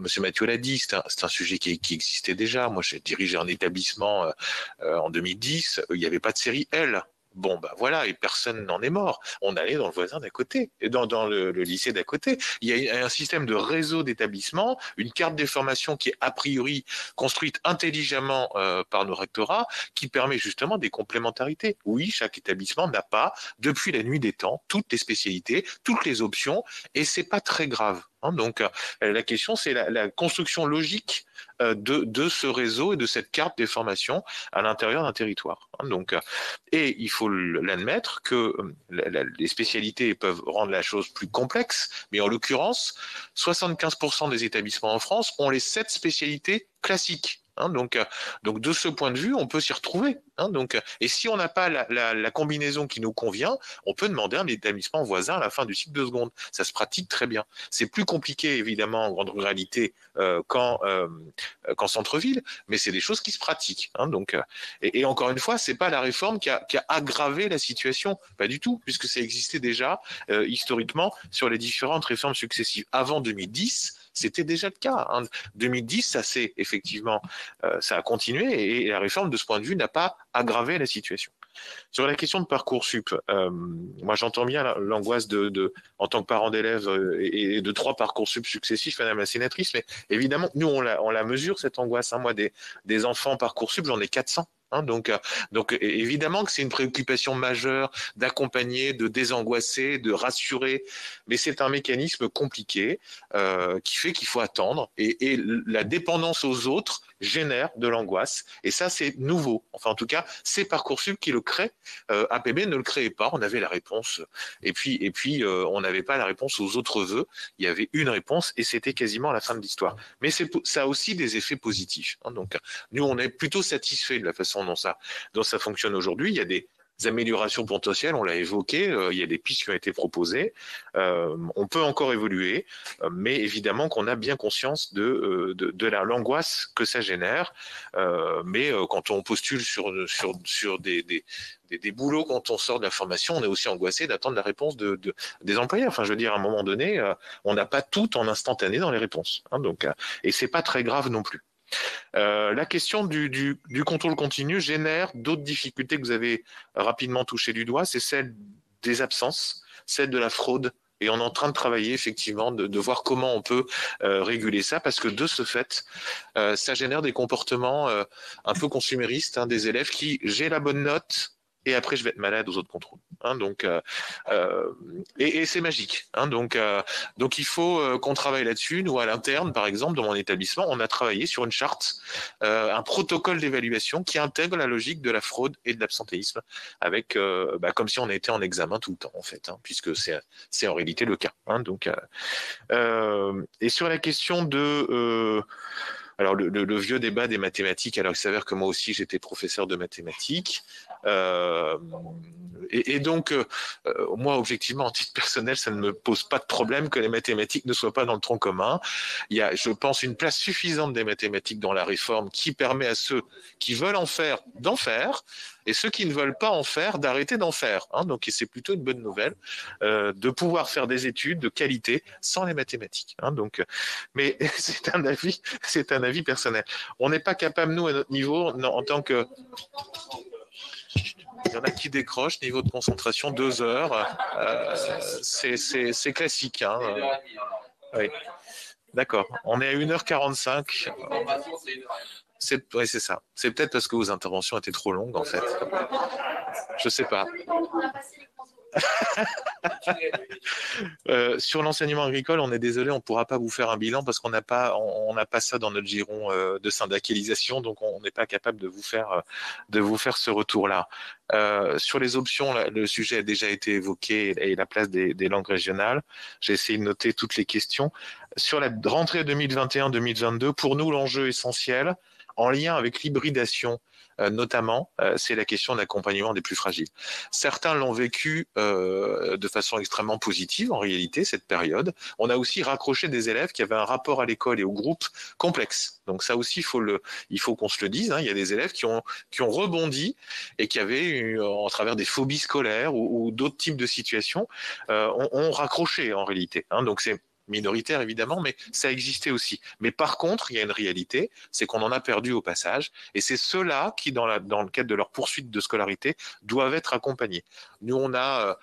Monsieur Mathieu l'a dit, c'est un sujet qui existait déjà. Moi, j'ai dirigé un établissement en 2010, il n'y avait pas de série L. Bon, voilà, et personne n'en est mort. On allait dans le voisin d'à côté, et dans le lycée d'à côté. Il y a un système de réseau d'établissements, une carte des formations qui est a priori construite intelligemment par nos rectorats, qui permet justement des complémentarités. Oui, chaque établissement n'a pas, depuis la nuit des temps, toutes les spécialités, toutes les options, et c'est pas très grave. Donc, la question, c'est la construction logique de ce réseau et de cette carte des formations à l'intérieur d'un territoire. Donc, et il faut l'admettre que les spécialités peuvent rendre la chose plus complexe, mais en l'occurrence, 75% des établissements en France ont les 7 spécialités classiques. Donc, de ce point de vue, on peut s'y retrouver. Et si on n'a pas la combinaison qui nous convient, on peut demander un établissement voisin à la fin du cycle de seconde. Ça se pratique très bien. C'est plus compliqué, évidemment, en grande ruralité qu'en centre-ville, mais c'est des choses qui se pratiquent. Et encore une fois, c'est pas la réforme qui a aggravé la situation, pas du tout, puisque ça existait déjà historiquement sur les différentes réformes successives. Avant 2010, c'était déjà le cas. 2010, ça s'est effectivement, ça a continué et la réforme de ce point de vue n'a pas aggravé la situation. Sur la question de Parcoursup, moi j'entends bien l'angoisse en tant que parent d'élèves et de 3 Parcoursup successifs, Madame la sénatrice, mais évidemment, nous on la mesure cette angoisse. Moi, des enfants Parcoursup, j'en ai 400. Donc évidemment que c'est une préoccupation majeure d'accompagner, de désangoisser, de rassurer, mais c'est un mécanisme compliqué qui fait qu'il faut attendre et la dépendance aux autres génère de l'angoisse et ça c'est nouveau. Enfin en tout cas c'est Parcoursup qui le crée. APB ne le créait pas, on avait la réponse et puis on n'avait pas la réponse aux autres vœux. Il y avait une réponse et c'était quasiment la fin de l'histoire. Mais ça a aussi des effets positifs. Donc nous on est plutôt satisfait de la façon dont ça fonctionne aujourd'hui. Il y a des améliorations potentielles, on l'a évoqué, il y a des pistes qui ont été proposées, on peut encore évoluer, mais évidemment qu'on a bien conscience de l'angoisse que ça génère, mais quand on postule sur des boulots, quand on sort de la formation, on est aussi angoissé d'attendre la réponse des employeurs. Enfin, je veux dire, à un moment donné, on n'a pas tout en instantané dans les réponses. Donc, et c'est pas très grave non plus. La question du contrôle continu génère d'autres difficultés que vous avez rapidement touché du doigt, c'est celle des absences, celle de la fraude. Et on est en train de travailler effectivement, de voir comment on peut réguler ça, parce que de ce fait, ça génère des comportements un peu consuméristes, des élèves qui, j'ai la bonne note, et après je vais être malade aux autres contrôles. Et c'est magique. Donc il faut qu'on travaille là-dessus. Nous, à l'interne, par exemple, dans mon établissement, on a travaillé sur une charte, un protocole d'évaluation qui intègre la logique de la fraude et de l'absentéisme, avec comme si on était en examen tout le temps, en fait, puisque c'est en réalité le cas. Et sur la question de alors le vieux débat des mathématiques, alors il s'avère que moi aussi j'étais professeur de mathématiques. Et donc, moi, objectivement, en titre personnel, ça ne me pose pas de problème que les mathématiques ne soient pas dans le tronc commun. Il y a, je pense, une place suffisante des mathématiques dans la réforme qui permet à ceux qui veulent en faire d'en faire, et ceux qui ne veulent pas en faire d'arrêter d'en faire. Donc, c'est plutôt une bonne nouvelle de pouvoir faire des études de qualité sans les mathématiques. Donc, mais c'est un avis personnel. On n'est pas capable, nous, à notre niveau, en tant que... Il y en a qui décrochent, niveau de concentration, 2 heures. C'est classique. Oui. D'accord. On est à 1h45. Oui, c'est ça. C'est peut-être parce que vos interventions étaient trop longues, en fait. Je ne sais pas. Sur l'enseignement agricole, on est désolé, on ne pourra pas vous faire un bilan parce qu'on n'a pas ça dans notre giron de syndicalisation, donc on n'est pas capable de vous faire ce retour-là. Sur les options, le sujet a déjà été évoqué et la place des langues régionales. J'ai essayé de noter toutes les questions. Sur la rentrée 2021-2022, pour nous, l'enjeu essentiel, en lien avec l'hybridation, notamment, c'est la question de l'accompagnement des plus fragiles. Certains l'ont vécu de façon extrêmement positive, en réalité, cette période. On a aussi raccroché des élèves qui avaient un rapport à l'école et au groupe complexe. Donc ça aussi, il faut qu'on se le dise. Il y a des élèves qui ont rebondi et qui avaient, en travers des phobies scolaires ou d'autres types de situations, ont raccroché en réalité. Donc c'est minoritaire évidemment, mais ça existait aussi. Mais par contre, il y a une réalité, c'est qu'on en a perdu au passage, et c'est ceux-là qui, dans le cadre de leur poursuite de scolarité, doivent être accompagnés. Nous, on a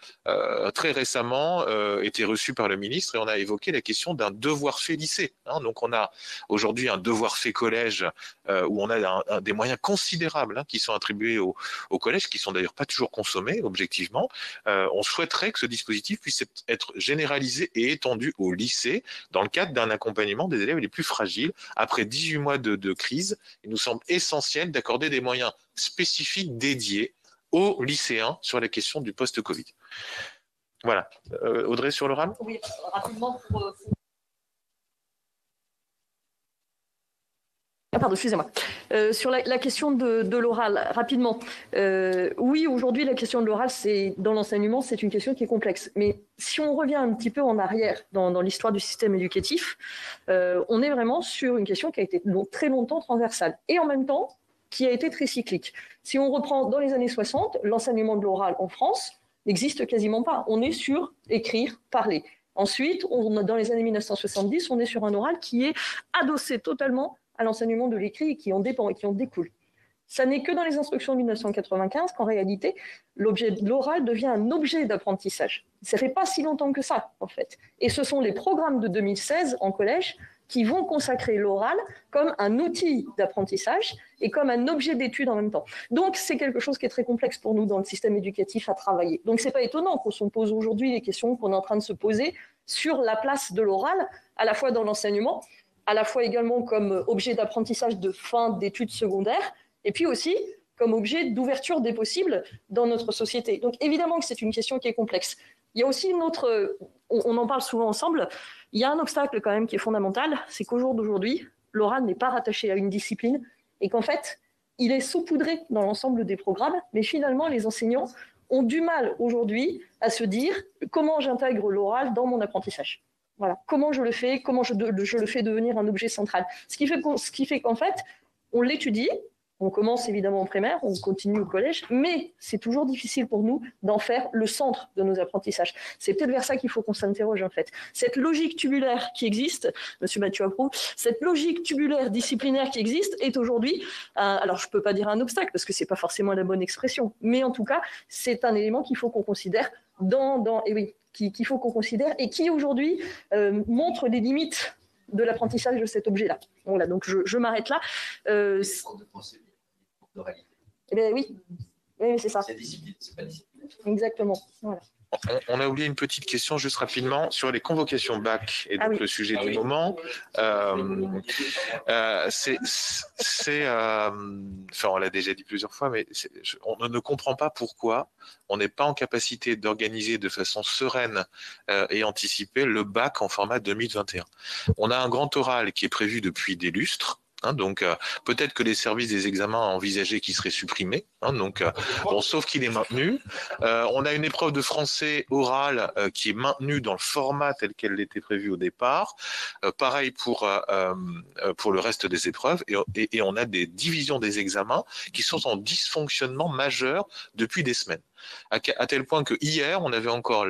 très récemment été reçus par le ministre et on a évoqué la question d'un devoir fait lycée. Donc, on a aujourd'hui un devoir fait collège où on a des moyens considérables qui sont attribués au collège, qui sont d'ailleurs pas toujours consommés, objectivement. On souhaiterait que ce dispositif puisse être généralisé et étendu au lycée dans le cadre d'un accompagnement des élèves les plus fragiles. Après 18 mois de crise, il nous semble essentiel d'accorder des moyens spécifiques dédiés aux lycéens sur la question du post-Covid. Voilà. Audrey, sur l'oral ? Oui, rapidement pour... Pardon, excusez-moi. Sur la question de l'oral, rapidement. Oui, aujourd'hui, la question de l'oral, dans l'enseignement, c'est une question qui est complexe. Mais si on revient un petit peu en arrière dans l'histoire du système éducatif, on est vraiment sur une question qui a été très longtemps transversale et en même temps qui a été très cyclique. Si on reprend dans les années 60, l'enseignement de l'oral en France n'existe quasiment pas. On est sur écrire, parler. Ensuite, dans les années 1970, on est sur un oral qui est adossé totalement à l'enseignement de l'écrit et qui en dépend et qui en découle. Ça n'est que dans les instructions de 1995 qu'en réalité, l'objet de l'oral devient un objet d'apprentissage. Ça ne fait pas si longtemps que ça, en fait. Et ce sont les programmes de 2016 en collège qui vont consacrer l'oral comme un outil d'apprentissage et comme un objet d'étude en même temps. Donc, c'est quelque chose qui est très complexe pour nous dans le système éducatif à travailler. Donc, ce n'est pas étonnant qu'on se pose aujourd'hui les questions qu'on est en train de se poser sur la place de l'oral, à la fois dans l'enseignement, à la fois également comme objet d'apprentissage de fin d'études secondaires, et puis aussi comme objet d'ouverture des possibles dans notre société. Donc évidemment que c'est une question qui est complexe. Il y a aussi une autre, on en parle souvent ensemble, il y a un obstacle quand même qui est fondamental, c'est qu'au jour d'aujourd'hui, l'oral n'est pas rattaché à une discipline, et qu'en fait, il est saupoudré dans l'ensemble des programmes, mais finalement, les enseignants ont du mal aujourd'hui à se dire comment j'intègre l'oral dans mon apprentissage. Voilà, comment je le fais, comment je le fais devenir un objet central. Ce qui fait qu'en fait, on l'étudie, on commence évidemment en primaire, on continue au collège, mais c'est toujours difficile pour nous d'en faire le centre de nos apprentissages. C'est peut-être vers ça qu'il faut qu'on s'interroge en fait. Cette logique tubulaire qui existe, Monsieur Mathieu approuve, cette logique tubulaire disciplinaire qui existe est aujourd'hui, alors je ne peux pas dire un obstacle parce que ce n'est pas forcément la bonne expression, mais en tout cas, c'est un élément qu'il faut qu'on considère et oui, qu'il faut qu'on considère et qui aujourd'hui montre les limites de l'apprentissage de cet objet-là. Voilà, donc je m'arrête là. Eh bien, oui, c'est ça. C'est discipline, c'est pas discipline. Exactement. Voilà. On a oublié une petite question juste rapidement sur les convocations bac et donc le sujet du moment. Enfin, on l'a déjà dit plusieurs fois, mais on ne comprend pas pourquoi on n'est pas en capacité d'organiser de façon sereine et anticipée le bac en format 2021. On a un grand oral qui est prévu depuis des lustres. Donc, peut-être que les services des examens ont envisagé qu'il serait supprimé. Donc, bon, sauf qu'il est maintenu. On a une épreuve de français oral qui est maintenue dans le format tel qu'elle était prévue au départ. Pareil pour le reste des épreuves. Et on a des divisions des examens qui sont en dysfonctionnement majeur depuis des semaines. À tel point que hier, on avait encore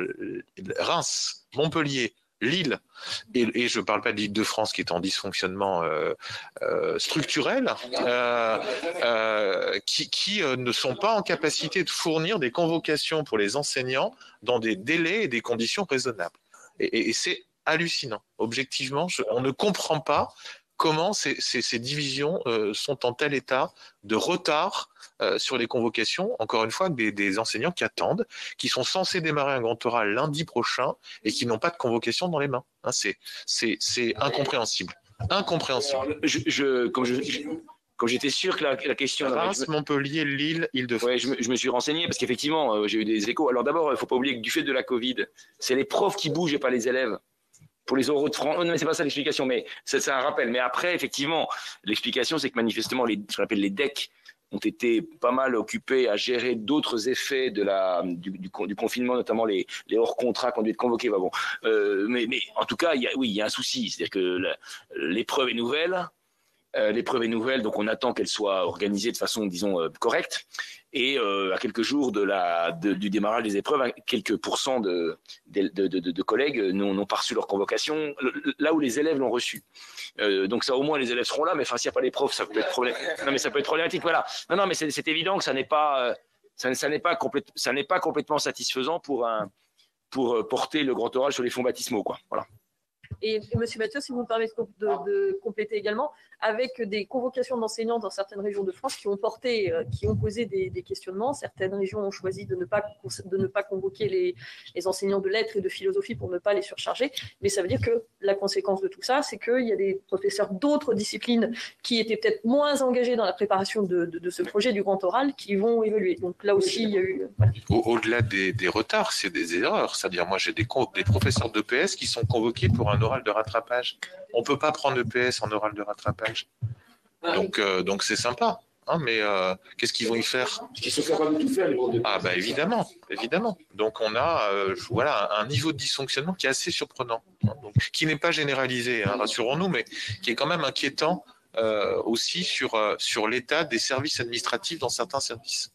Reims, Montpellier, Lille, et je ne parle pas de l'Île-de-France qui est en dysfonctionnement structurel, qui ne sont pas en capacité de fournir des convocations pour les enseignants dans des délais et des conditions raisonnables. Et c'est hallucinant. Objectivement, on ne comprend pas comment ces divisions sont en tel état de retard sur les convocations, encore une fois, des enseignants qui attendent, qui sont censés démarrer un grand oral lundi prochain et qui n'ont pas de convocation dans les mains. C'est incompréhensible. Incompréhensible. Comme j'étais sûr que la question... Reims, Montpellier, Lille, Île-de-France. Ouais, je me suis renseigné parce qu'effectivement, j'ai eu des échos. Alors d'abord, il ne faut pas oublier que du fait de la Covid, c'est les profs qui bougent et pas les élèves. Pour les oraux de France, non, mais c'est pas ça l'explication, mais c'est un rappel. Mais après, effectivement, l'explication, c'est que manifestement, ce qu'on appelle les DEC ont été pas mal occupés à gérer d'autres effets du confinement, notamment les hors-contrats qui ont dû être convoqués. Bah bon. Mais en tout cas, il y a un souci. C'est-à-dire que l'épreuve est nouvelle. Donc on attend qu'elle soit organisée de façon, disons, correcte. Et à quelques jours du démarrage des épreuves, quelques pourcents de collègues n'ont pas reçu leur convocation, là où les élèves l'ont reçu. Donc ça, au moins, les élèves seront là, mais enfin, s'il n'y a pas les profs, ça peut être problématique. Non, mais ça peut être problématique, voilà. Non, mais c'est évident que ça n'est pas complètement satisfaisant pour porter le grand oral sur les fonds baptismaux, quoi. Voilà. Et Monsieur Mathieu, si vous me permettez de compléter également, avec des convocations d'enseignants dans certaines régions de France qui ont posé des questionnements. Certaines régions ont choisi de ne pas convoquer les enseignants de lettres et de philosophie pour ne pas les surcharger. Mais ça veut dire que la conséquence de tout ça, c'est qu'il y a des professeurs d'autres disciplines qui étaient peut-être moins engagés dans la préparation de ce projet du grand oral qui vont évoluer. Donc là aussi, il y a eu... Voilà. Au-delà des retards, c'est des erreurs. C'est-à-dire, moi, j'ai des professeurs d'EPS qui sont convoqués pour un oral de rattrapage. On ne peut pas prendre EPS en oral de rattrapage. Donc c'est sympa. Mais qu'est-ce qu'ils vont y faire? Ils sont capables de tout faire, les profs de... Ah bah évidemment. Donc on a un niveau de dysfonctionnement qui est assez surprenant, donc, qui n'est pas généralisé, rassurons-nous, mais qui est quand même inquiétant aussi sur l'état des services administratifs dans certains services.